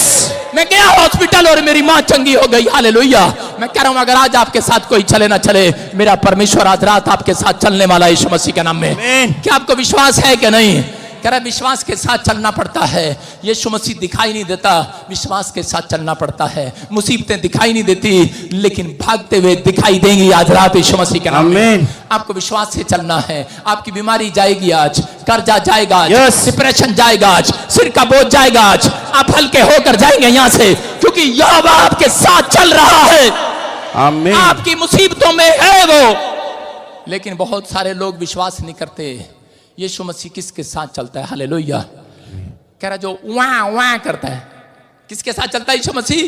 मैं गया हॉस्पिटल और मेरी माँ चंगी हो गई। हालेलुया। मैं कह रहा हूं अगर आज आपके साथ कोई चले ना चले, मेरा परमेश्वर आज रात आपके साथ चलने वाला है यीशु मसीह के नाम में। क्या आपको विश्वास है कि नहीं? कह रहा विश्वास के साथ चलना पड़ता है। यीशु मसीह दिखाई नहीं देता, विश्वास के साथ चलना पड़ता है। मुसीबतें दिखाई नहीं देती, लेकिन भागते हुए दिखाई देंगी आज रात यीशु मसीह के नाम में। आपको विश्वास से चलना है। आपकी बीमारी जाएगी आज, कर्जा जाएगा आज, डिप्रेशन जाएगा आज, सिर का बोझ जाएगा आज। आप हल्के होकर जाएंगे यहाँ से, क्योंकि यहोवा आपके साथ चल रहा है। आमीन। आपकी मुसीबतों में है वो। लेकिन बहुत सारे लोग विश्वास नहीं करते। यीशु मसीह किसके साथ चलता है? हालेलुया। कह रहा जो वाह वाह करता है, किसके साथ चलता है यीशु मसीह?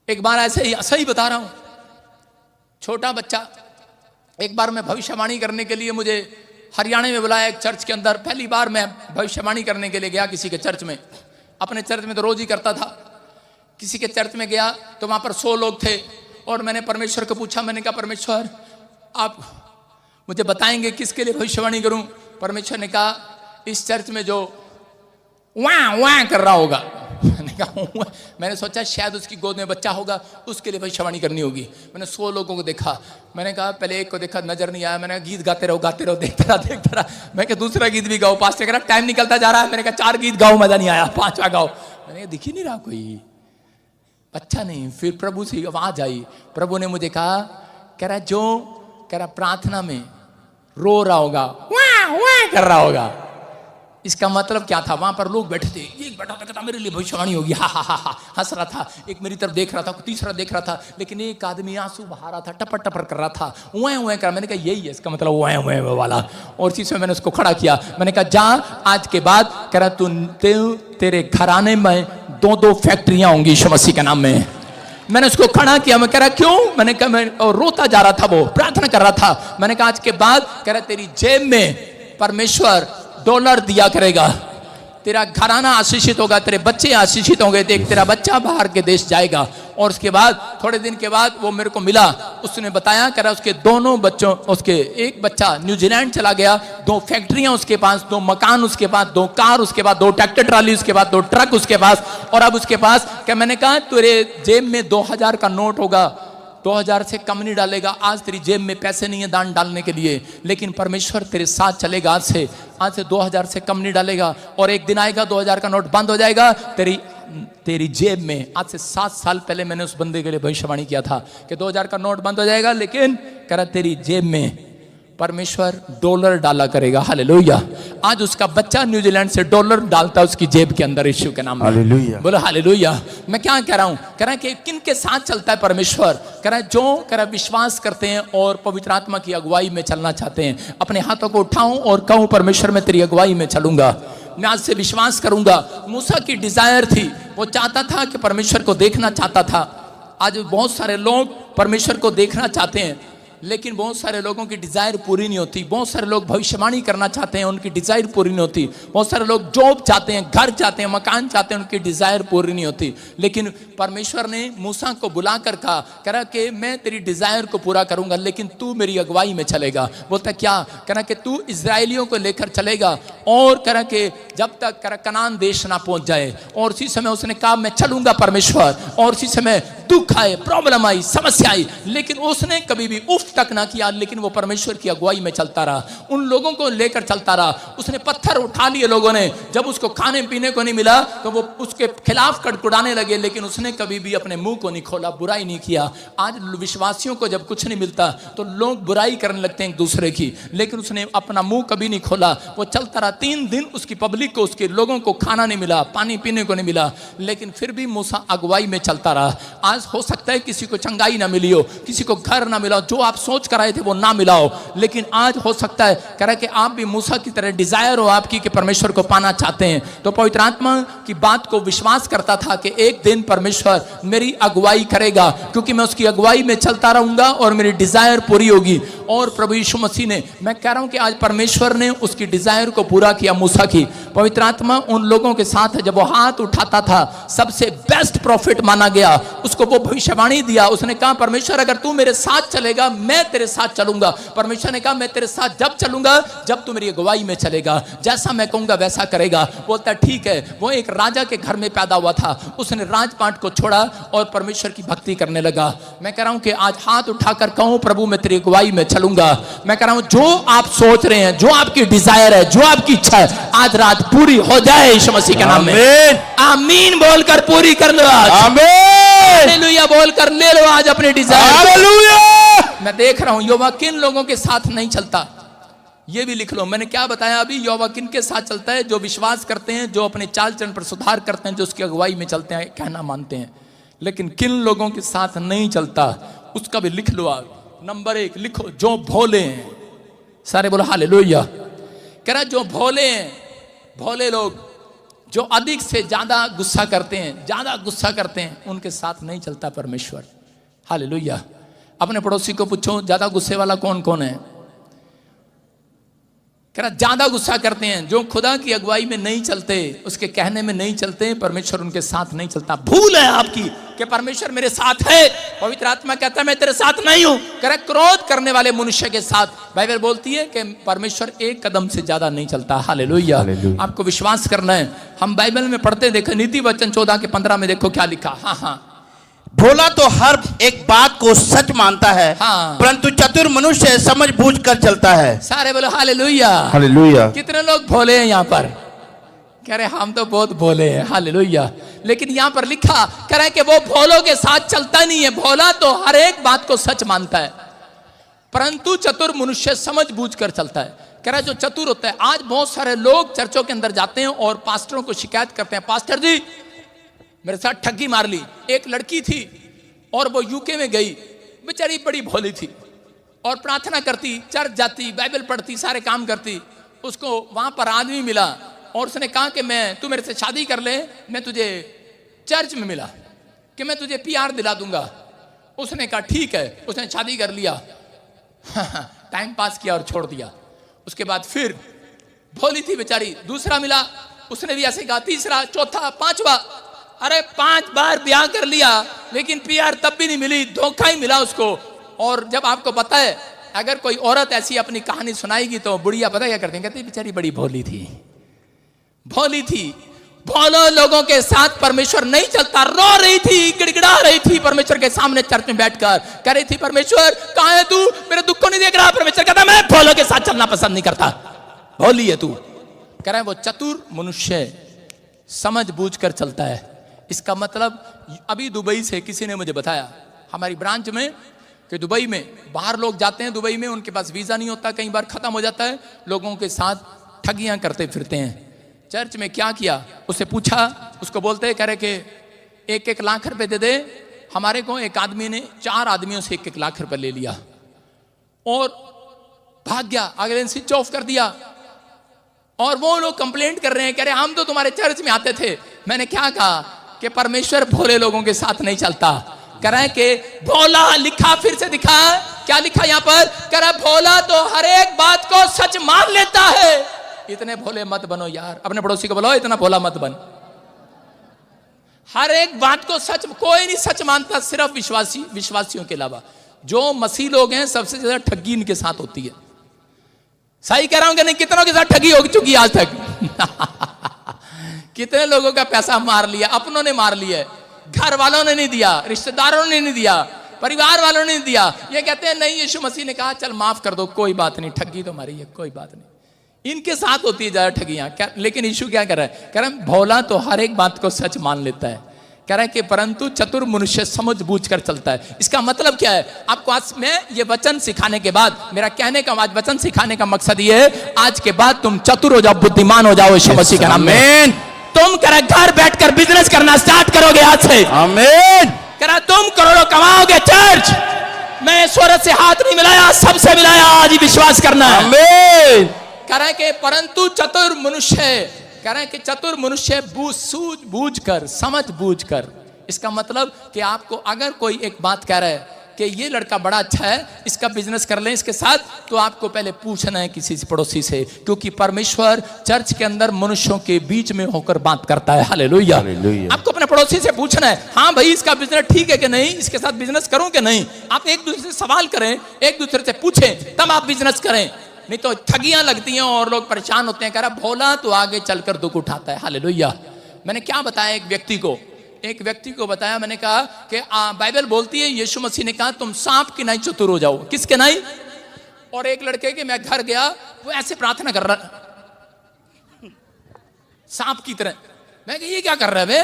एक बार ऐसे ही सही बता रहा हूं, छोटा बच्चा, एक बार मैं भविष्यवाणी करने के लिए मुझे हरियाणा में बुलाया एक चर्च के अंदर। पहली बार मैं भविष्यवाणी करने के लिए गया किसी के चर्च में। अपने चर्च में तो रोज ही करता था, किसी के चर्च में गया तो वहां पर 100 लोग थे। और मैंने परमेश्वर को पूछा, मैंने कहा परमेश्वर आप मुझे बताएंगे किसके लिए भविष्यवाणी करूं? परमेश्वर ने कहा इस चर्च में जो वाह वाह कर रहा होगा। मैंने कहा मैंने सोचा शायद उसकी गोद में बच्चा होगा, उसके लिए भविष्यवाणी करनी होगी। मैंने 100 लोगों को देखा। मैंने कहा पहले एक को देखा, नजर नहीं आया। मैंने कहा गीत गाते रहो, देखता रहा। मैं कहा दूसरा गीत भी गाओ। पास कह रहा टाइम निकलता जा रहा है। मैंने कहा 4 गीत गाओ, मजा नहीं आया, 5वां गाओ। मैंने कहा दिख ही नहीं रहा कोई, अच्छा नहीं। फिर प्रभु से आवाज आई, प्रभु ने मुझे कहा, कह रहा प्रार्थना में रो रहा होगा, वाह वाह कर रहा होगा। इसका मतलब क्या था? वहां पर लोग बैठे थे, एक बैठा था कहता मेरे लिए भविष्यवाणी होगी, हा हा हा हा, हंस रहा था। एक मेरी तरफ देख रहा था, तीसरा देख रहा था, लेकिन एक आदमी आंसू बहा रहा था, टपर टपर कर रहा था, वह वह कर। मैंने कहा यही है इसका मतलब, वह वाला। और चीज में मैंने उसको खड़ा किया। मैंने कहा जा आज के बाद, कह रहा तेरे घराने में 2-2 फैक्ट्रियां होंगी यीशु मसीह के नाम में। मैंने उसको खड़ा किया। मैं कह रहा क्यों? मैंने कहा मैं, और रोता जा रहा था, वो प्रार्थना कर रहा था। मैंने कहा आज के बाद, कह रहा तेरी जेब में परमेश्वर $, दिया करेगा, तेरा घराना आशीषित होगा, तेरे बच्चे आशीषित होंगे। देख तेरा बच्चा बाहर के देश जाएगा और उसके बाद थोड़े दिन के बाद वो मेरे को मिला, उसने बताया कह रहा उसके दोनों बच्चों, उसके एक बच्चा न्यूजीलैंड चला गया, 2 फैक्ट्रियां उसके पास, 2 मकान उसके पास, 2 कार उसके पास, 2 ट्रैक्टर ट्राली उसके पास, 2 ट्रक उसके पास, और अब उसके पास क्या, मैंने कहा तेरे जेब में 2000 का नोट होगा, 2000 से कम नहीं डालेगा। आज तेरी जेब में पैसे नहीं है दान डालने के लिए, लेकिन परमेश्वर तेरे साथ चलेगा। आज से 2000 से कम नहीं डालेगा, और एक दिन आएगा 2000 का नोट बंद हो जाएगा तेरी जेब में। आज से 7 साल पहले मैंने उस बंदे के लिए भविष्यवाणी किया था कि 2000 का नोट बंद हो जाएगा, लेकिन कह रहा तेरी जेब में परमेश्वर डॉलर डाला करेगा। हालेलुया। आज उसका बच्चा न्यूजीलैंड से डॉलर डालता है उसकी जेब के अंदर, यीशु के नाम में। हालेलुया। बोलो हालेलुया। मैं क्या कह रहा हूं, कह रहा है कि किन के साथ चलता है परमेश्वर, कह रहा है जो कह रहा है विश्वास करते हैं और पवित्र आत्मा की अगुवाई में चलना चाहते हैं। अपने हाथों को उठाऊं और कहूं परमेश्वर मैं तेरी अगुवाई में चलूंगा, मैं आज से विश्वास करूंगा। मूसा की डिजायर थी, वो चाहता था कि परमेश्वर को देखना चाहता था। आज बहुत सारे लोग परमेश्वर को देखना चाहते हैं, लेकिन बहुत सारे लोगों की डिजायर पूरी नहीं होती। बहुत सारे लोग भविष्यवाणी करना चाहते हैं, उनकी डिजायर पूरी नहीं होती। बहुत सारे लोग जॉब चाहते हैं, घर चाहते हैं, मकान चाहते हैं, उनकी डिजायर पूरी नहीं होती। लेकिन परमेश्वर ने मूसा को बुलाकर कहा, कह रहा कि मैं तेरी डिजायर को पूरा करूंगा, लेकिन तू मेरी अगुवाई में चलेगा। बोलता क्या, कह रहा कि तू इजराइलियों को लेकर चलेगा, और कह रहा कि जब तक कह रहा कनान देश ना पहुंच जाए। और उसी समय उसने कहा मैं चलूंगा परमेश्वर, और उसी समय दुख आए, प्रॉब्लम आई, समस्या आई, लेकिन उसने कभी भी उफ तक ना किया, लेकिन वो परमेश्वर की अगुवाई में चलता रहा, उन लोगों को लेकर चलता रहा। उसने पत्थर उठा लिए लोगों ने, जब उसको खाने पीने को नहीं मिला तो वो उसके खिलाफ कड़कुड़ाने लगे, लेकिन उसने कभी भी अपने मुंह को नहीं खोला, बुराई नहीं किया। आज विश्वासियों को जब कुछ नहीं मिलता तो लोग बुराई करने लगते हैं एक दूसरे की, लेकिन उसने अपना मुंह कभी नहीं खोला। वो चलता रहा। 3 दिन उसकी पब्लिक को, उसके लोगों को खाना नहीं मिला, पानी पीने को नहीं मिला, लेकिन फिर भी मूसा अगुवाई में चलता रहा। आज हो सकता है किसी को चंगाई ना मिली हो, किसी को घर ना मिला हो, जो आप सोच कर आए थे वो ना मिला हो, लेकिन आज हो सकता है कह रहा है कि आप भी मूसा की तरह डिजायर हो आपकी कि परमेश्वर को पाना चाहते हैं। तो पवित्र आत्मा की बात को विश्वास करता था कि एक दिन परमेश्वर मेरी अगुवाई करेगा, क्योंकि मैं उसकी अगुवाई में चलता रहूंगा और मेरी डिजायर पूरी होगी। और प्रभु यीशु मसीह ने, मैं कह रहा हूं कि आज परमेश्वर ने उसकी डिजायर को पूरा किया मूसा की। पवित्र आत्मा उन लोगों के साथ है, जब वो हाथ उठाता था सबसे बेस्ट प्रॉफिट माना गया, उसको वो भविष्यवाणी दिया। उसने कहा परमेश्वर अगर तू मेरे साथ चलेगा मैं तेरे साथ चलूंगा। परमेश्वर ने कहा मैं तेरे साथ जब चलूंगा जब तू मेरी अगुवाई में चलेगा, जैसा मैं कहूंगा वैसा करेगा। बोलता ठीक है। वो एक राजा के घर में पैदा हुआ था, उसने राजपाट को छोड़ा और परमेश्वर की भक्ति करने लगा। मैं कह रहा हूं कि आज हाथ उठाकर कहूं प्रभु मैं तेरी अगुवाई में चलूंगा। मैं कह रहा हूं जो आप सोच रहे हैं, जो आपकी डिजायर है, जो आपकी इच्छा है, आज रात पूरी हो जाए यीशु मसीह के नाम में। आमीन बोलकर पूरी कर लो आज। आमीन हालेलुया बोलकर ले लो आज अपनी डिजायर। हालेलुया। मैं देख रहा हूं यहोवा किन लोगों के साथ नहीं चलता, ये भी लिख लो। मैंने क्या बताया अभी, यहोवा किन के साथ चलता है, जो विश्वास करते हैं, जो अपने चाल चलन पर सुधार करते हैं, जो उसकी अगुवाई में चलते हैं, कहना मानते हैं। लेकिन किन लोगों के साथ नहीं चलता उसका भी लिख लो आप। नंबर 1 लिखो, जो भोले हैं। सारे बोलो हालेलुया। कह रहा जो भोले हैं, भोले लोग जो अधिक से ज्यादा गुस्सा करते हैं, ज्यादा गुस्सा करते हैं, उनके साथ नहीं चलता परमेश्वर। हालेलुया। अपने पड़ोसी को पूछो ज्यादा गुस्से वाला कौन कौन है। कह रहा ज्यादा गुस्सा करते हैं, जो खुदा की अगुवाई में नहीं चलते, उसके कहने में नहीं चलते, परमेश्वर उनके साथ नहीं चलता। भूल है आपकी कि परमेश्वर मेरे साथ है। पवित्र आत्मा कहता है मैं तेरे साथ नहीं हूं। कह रहा क्रोध करने वाले मनुष्य के साथ बाइबल बोलती है कि परमेश्वर एक कदम से ज्यादा नहीं चलता। हालेलुया। आपको विश्वास करना है। हम बाइबल में पढ़ते देखो, नीति वचन 14 के 15 में देखो क्या लिखा। हाँ भोला तो हर एक बात को सच मानता है, हाँ। परंतु चतुर मनुष्य समझ बूझ कर चलता है। सारे बोलो हालेलुया। हालेलुया। कितने लोग भोले हैं यहाँ पर? कह रहे हम तो बहुत भोले हैं। हालेलुया। लेकिन यहाँ पर लिखा कह रहे कि वो भोलों के साथ चलता नहीं है। भोला तो हर एक बात को सच मानता है, परंतु चतुर मनुष्य समझ बूझ कर चलता है। कह रहा जो चतुर होता है। आज बहुत सारे लोग चर्चों के अंदर जाते हैं और पास्टरों को शिकायत करते हैं, पास्टर जी मेरे साथ ठगी मार ली। एक लड़की थी और वो यूके में गई, बेचारी बड़ी भोली थी और प्रार्थना करती, चर्च जाती, बाइबल पढ़ती, सारे काम करती। उसको वहां पर आदमी मिला और उसने कहा कि तू मेरे से शादी कर ले, मैं तुझे चर्च में मिला कि मैं तुझे PR दिला दूंगा। उसने कहा ठीक है। उसने शादी कर लिया, टाइम पास किया और छोड़ दिया। उसके बाद फिर भोली थी बेचारी, दूसरा मिला, उसने भी ऐसे कहा, तीसरा, चौथा, पांचवा। अरे 5 बार ब्याह कर लिया लेकिन पीआर तब भी नहीं मिली, धोखा ही मिला उसको। और जब आपको पता है अगर कोई औरत ऐसी अपनी कहानी सुनाएगी तो बुढ़िया पता क्या करते हैं, कहते बेचारी बड़ी भोली थी, भोली थी। भोलो लोगों के साथ परमेश्वर नहीं चलता। रो रही थी, गिड़गिड़ा रही थी परमेश्वर के सामने चर्च में बैठकर, कह रही थी परमेश्वर कहाँ है तू, मेरे दुख को नहीं देख रहा। परमेश्वर कहता मैं भोलों के साथ चलना पसंद नहीं करता, भोली है तू। कह रहा है वो चतुर मनुष्य समझ बूझ कर चलता है। इसका मतलब अभी दुबई से किसी ने मुझे बताया हमारी ब्रांच में कि दुबई में बाहर लोग जाते हैं, दुबई में उनके पास वीजा नहीं होता, कई बार खत्म हो जाता है, लोगों के साथ ठगियां करते फिरते हैं। चर्च में क्या किया उससे पूछा, उसको बोलते कह रहे कि 1-1 लाख रुपए दे दे। हमारे को एक आदमी ने 4 आदमियों से 1-1 लाख रुपए ले लिया और भाग गया, अगले दिन स्विच ऑफ कर दिया। और वो लोग कंप्लेंट कर रहे हैं, कह रहे हम तो तुम्हारे चर्च में आते थे। मैंने क्या कहा कि परमेश्वर भोले लोगों के साथ नहीं चलता। कह रहे हैं कि भोला लिखा, फिर से दिखा, क्या लिखा यहाँ पर, कह रहा भोला तो हर एक बात को सच मान लेता है। इतने भोले मत बनो यार, अपने पड़ोसी को बोलो इतना भोला मत बन। हर एक बात को सच, कोई नहीं सच मानता सिर्फ विश्वासियों के अलावा। जो मसीह लोग हैं सबसे ज्यादा ठगी इनके साथ होती है। सही कह रहा हूं कि नहीं? कितनों के साथ ठगी हो चुकी आज तक कितने लोगों का पैसा मार लिया, अपनों ने मार लिया, घर वालों ने नहीं दिया, रिश्तेदारों ने नहीं दिया, परिवार वालों ने नहीं दिया। ये कहते हैं नहीं यीशु मसीह ने कहा चल माफ कर दो, कोई बात नहीं, ठगी तो हमारी है, कोई बात नहीं। इनके साथ होती है ज्यादा ठगियां। लेकिन यीशु क्या कर रहा है, कह रहा है भोला तो हर एक बात को सच मान लेता है। कह रहा है कि परंतु चतुर मनुष्य समझ बूझ कर चलता है। इसका मतलब क्या है? आपको आज मैं ये वचन सिखाने के बाद, मेरा कहने का आज वचन सिखाने का मकसद ये है, आज के बाद तुम चतुर हो जाओ, बुद्धिमान हो जाओ यीशु मसीह के नाम में। तुम कह घर बैठकर बिजनेस करना स्टार्ट करोगे आज से, आमीन। कह रहा तुम करोड़ों कमाओगे। चर्च मैं स्वर्ग से हाथ नहीं मिलाया, सबसे मिलाया, आज ही विश्वास करना है, आमीन। कह रहा है कि परंतु चतुर मनुष्य, कह रहे हैं कि चतुर मनुष्य सूझ बूझ कर, समझ बूझ कर। इसका मतलब कि आपको अगर कोई एक बात कह रहा है कि ये लड़का बड़ा अच्छा है, इसका बिजनेस कर लें इसके साथ, तो आपको पहले पूछना है किसी से, पड़ोसी से, क्योंकि परमेश्वर चर्च के अंदर मनुष्यों के बीच में होकर बात करता है। हालेलुया। आपको अपने पड़ोसी से पूछना है, हाँ भाई इसका बिजनेस ठीक है कि नहीं, इसके साथ बिजनेस करूं कि नहीं। आप एक दूसरे से सवाल करें, एक दूसरे से पूछें, तब आप बिजनेस करें, नहीं तो ठगियां लगती हैं और लोग परेशान होते हैं। कह रहा भोला तो आगे चलकर दुख उठाता है। हालेलुया। मैंने क्या बताया, एक व्यक्ति को बताया, मैंने कहा कि बाइबल बोलती है, यीशु मसीह ने कहा तुम सांप की नहीं चतुर हो जाओ। किसके नहीं? और एक लड़के के मैं घर गया, वो ऐसे प्रार्थना कर रहा सांप की तरह। मैं कहा ये क्या कर रहा है वे?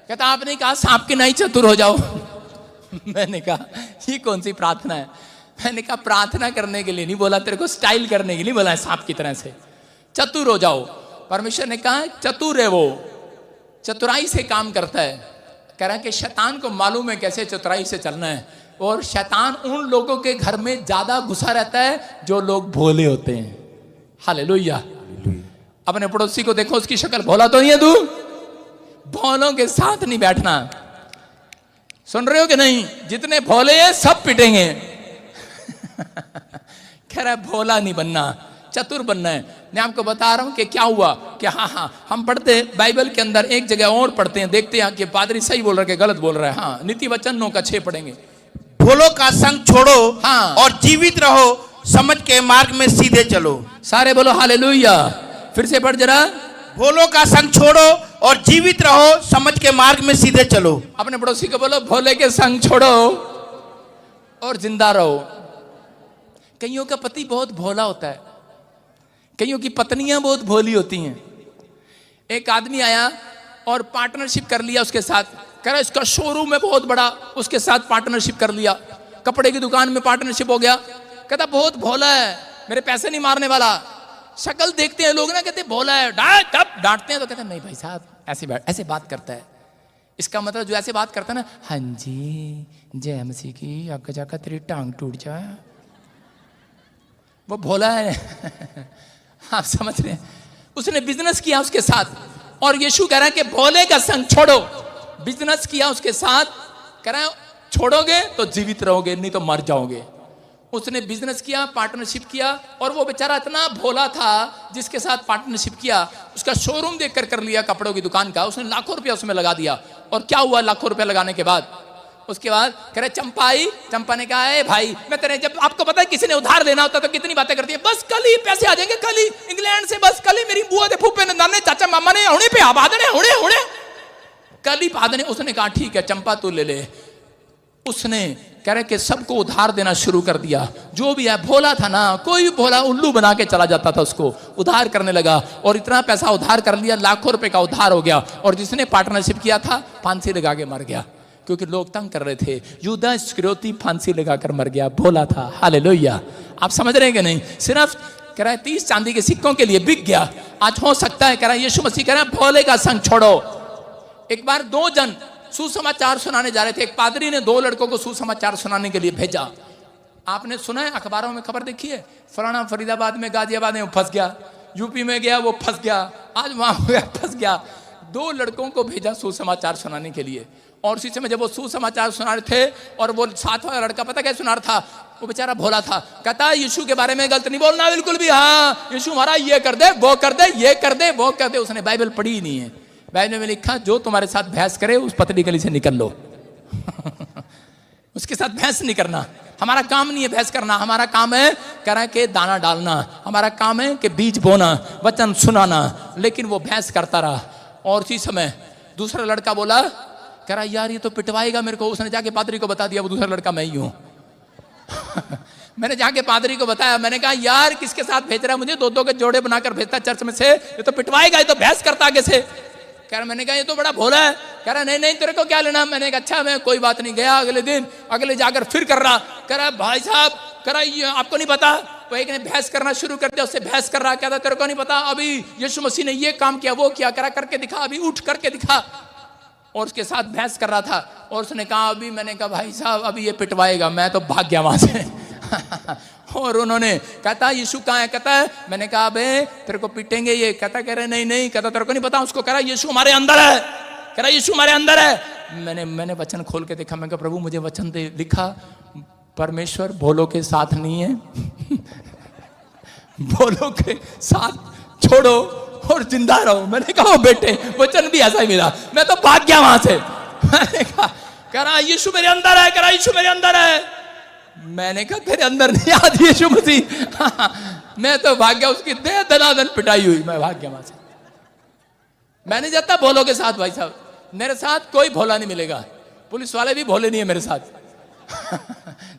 कहता आपने कहा सांप की नहीं चतुर हो जाओ। मैंने कहा ये कौन सी प्रार्थना है? मैंने कहा प्रार्थना करने के लिए नहीं बोला, तेरे को स्टाइल करने के लिए बोला है, सांप की तरह से चतुर हो जाओ। परमेश्वर ने कहा चतुर है, वो चतुराई से काम करता है। कह रहा है कि शैतान को मालूम है कैसे चतुराई से चलना है, और शैतान उन लोगों के घर में ज्यादा घुसा रहता है जो लोग भोले होते हैं। हालेलुया। अपने पड़ोसी को देखो, उसकी शक्ल भोला तो नहीं है, तू भोलों के साथ नहीं बैठना। सुन रहे हो कि नहीं? जितने भोले हैं सब पिटेंगे। कह रहा है भोला नहीं बनना, चतुर बनना है। मैं आपको बता रहा हूं कि क्या हुआ कि हाँ हम पढ़ते बाइबल के अंदर एक जगह और पढ़ते हैं, देखते हैं कि पादरी सही बोल रहा है गलत बोल रहा है। हाँ, नीति वचन 9 का 6 पढ़ेंगे। भोलों का संग छोड़ो, हाँ, और जीवित रहो, समझ के मार्ग में सीधे चलो। सारे बोलो हालेलुया। फिर से पढ़ जरा। भोलों का संग छोड़ो और जीवित रहो, समझ के मार्ग में सीधे चलो। अपने पड़ोसी को बोलो भोले के संग छोड़ो और जिंदा रहो। कईयों का पति बहुत भोला होता है, कईयों की पत्नियां बहुत भोली होती हैं। एक आदमी आया और पार्टनरशिप कर लिया उसके साथ। कह रहा इसका शोरूम है बहुत बड़ा, उसके साथ पार्टनरशिप कर लिया। कपड़े की दुकान में पार्टनरशिप हो गया। कहता बहुत भोला है, मेरे पैसे नहीं मारने वाला। शक्ल देखते हैं लोग ना, कहते भोला है, कब डांटते हैं तो कहते हैं नहीं भाई साहब ऐसे बात करता है। इसका मतलब जो ऐसे बात करता है ना, हाँ जी जय मसीह की, आगे जाकर तेरी टांग टूट जाए, वो भोला है। आप समझ रहे हैं? उसने बिजनेस किया उसके साथ, और यीशु कह रहा है कि भोले का संग छोड़ो। बिजनेस किया उसके साथ, कह रहा है छोड़ोगे तो जीवित रहोगे, नहीं तो मर जाओगे। उसने बिजनेस किया, पार्टनरशिप किया, और वो बेचारा इतना भोला था जिसके साथ पार्टनरशिप किया, उसका शोरूम देख कर लिया कपड़ों की दुकान का, उसने लाखों रुपया उसमें लगा दिया। और क्या हुआ लाखों रुपया लगाने के बाद? उसके बाद कह रहे चंपा आई, चंपा ने कहा, भाई मैं तेरे, जब आपको पता है किसी ने उधार देना होता तो कितनी बातें करती है, बस कल ही पैसे आ जाएंगे, कल ही इंग्लैंड से, बस कल ही मेरी बुआ दे, फूफे ने, नाने, चाचा मामा ने होने पे आबादने होने कल ही पादने। उसने कहा ठीक है चंपा तू ले ले। उसने कह रहे कि सबको उधार देना शुरू कर दिया। जो भी है भोला था ना, कोई भी भोला उल्लू बना के चला जाता था, उसको उधार करने लगा और इतना पैसा उधार कर लिया, लाखों रुपए का उधार हो गया। और जिसने पार्टनरशिप किया था फांसी लगा के मर गया, क्योंकि लोग तंग कर रहे थे। यूदा इस्करियोती फांसी लगाकर मर गया, भोला था। हालेलुया। आप समझ रहे हैं कि नहीं? सिर्फ कह रहा है 30 चांदी के सिक्कों के लिए बिक गया। आज हो सकता है, कह रहा है यीशु मसीह कह रहा है भोले का संग छोड़ो। एक बार 2 जन सुसमाचार सुनाने जा रहे थे। एक पादरी ने 2 लड़कों को सुसमाचार सुनाने के लिए भेजा। आपने सुना है, अखबारों में खबर देखी है, फलाना फरीदाबाद में, गाजियाबाद में फंस गया, यूपी में गया वो फंस गया, आज वहां गया फंस गया। 2 लड़कों को भेजा सुसमाचार सुनाने के लिए। और उसी समय जब वो सुसमाचार सुना रहे थे, और वो 7 वाला लड़का पता क्या सुना रहा था? वो बेचारा भोला था, कहता यीशु के बारे में गलत नहीं बोलना बिल्कुल भी। हाँ यीशु हमारा ये कर दे, वो कर दे, ये कर दे, वो कर दे। उसने बाइबल पढ़ी ही नहीं है। बाइबल में लिखा जो तुम्हारे साथ बहस करे उस पतली गली से निकल लो। उसके साथ बहस नहीं करना। हमारा काम नहीं है बहस करना, हमारा काम है कह रहा है कि दाना डालना, हमारा काम है कि बीज बोना, वचन सुनाना। लेकिन वो बहस करता रहा। और उसी समय दूसरा लड़का बोला, कह रहा यार ये तो पिटवाएगा मेरे को। उसने जाके पादरी को बता दिया वो दूसरा लड़का मैं ही हूं। मैंने जाके पादरी को बताया, मैंने कहा यार किसके साथ भेज रहा है मुझे? 2-2 के जोड़े बनाकर भेजता चर्च में से, ये तो पिटवाएगा, ये तो बहस करता आगे से। कह रहा, मैंने कहा ये तो बड़ा भोला है। कह रहा नहीं नहीं तेरे को क्या लेना? मैंने कहा अच्छा मैं कोई बात नहीं। गया अगले दिन, अगले जाकर फिर कर रहा। कह रहा भाई साहब, कह रहा ये आपको नहीं पता? वो एक ने बहस करना शुरू कर दिया, उससे बहस कर रहा। कहता तेरे को नहीं पता, अभी यीशु मसीह ने ये काम किया, वो किया, करा करके दिखा, अभी उठ करके दिखा। और उसके साथ बहस कर रहा था। और उसने कहा अभी, मैंने कहा भाई साहब अभी ये पिटवाएगा। मैं तो भाग गया वहां से। और उन्होंने कहता यीशु कहाँ है? कहता है, मैंने कहा बे तेरे को पीटेंगे ये। कहता कह रहे नहीं नहीं। कहता तेरे को नहीं पता? उसको कह रहा यीशु हमारे अंदर है। कह रहा यीशु हमारे अंदर है। मैंने वचन खोल के देखा। मैं कहा प्रभु मुझे वचन दे। लिखा परमेश्वर भोलों के साथ नहीं है। भोलों के साथ छोड़ो और जिंदा रहो। मैंने कहा बेटे वचन भी ऐसा ही मिला। मैं तो भाग गया वहां से। मैंने कहा, कह रहा यीशु मेरे अंदर है। कह रहा यीशु मेरे अंदर है। मैंने कहा तेरे अंदर नहीं आज यीशु मसीह। मैं तो भाग गया। उसकी दे दनादन पिटाई हुई, मैं भाग गया वहां से। मैं नहीं जाता भोलों के साथ भाई साहब। मेरे साथ कोई भोला नहीं मिलेगा। पुलिस वाले भी भोले नहीं है मेरे साथ।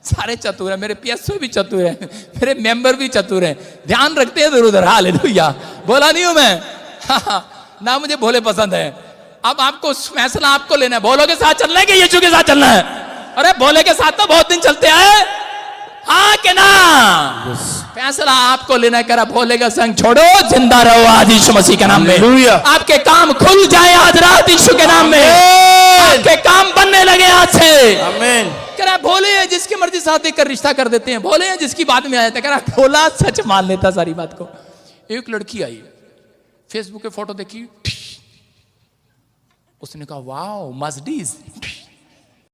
सारे चतुर है। मेरे पीएसओ भी चतुर है, मेरे मेंबर भी चतुर है, ध्यान रखते हैं इधर उधर। हालेलुया। भोला नहीं हूं मैं। ना मुझे भोले पसंद है। अब आपको फैसला आपको लेना है, भोलों के साथ चलना है कि यीशु के साथ चलना है? अरे भोले के साथ तो बहुत दिन चलते आए, हाँ के ना? फैसला आपको लेना है। कह रहा भोले का संग छोड़ो, जिंदा रहो आज यीशु मसीह के नाम में। आपके काम खुल जाए आज रात यीशु के नाम में। आपके काम बनने लगे आज से। आमीन। कह रहा भोले हैं जिसकी मर्जी साथ देकर रिश्ता कर देते हैं, भोले हैं जिसकी बात में आ जाता है। कह रहा भोला सच मान लेता सारी बात को। एक लड़की आई, फेसबुक पे फोटो देखी, उसने कहा वाओ मर्सिडीज।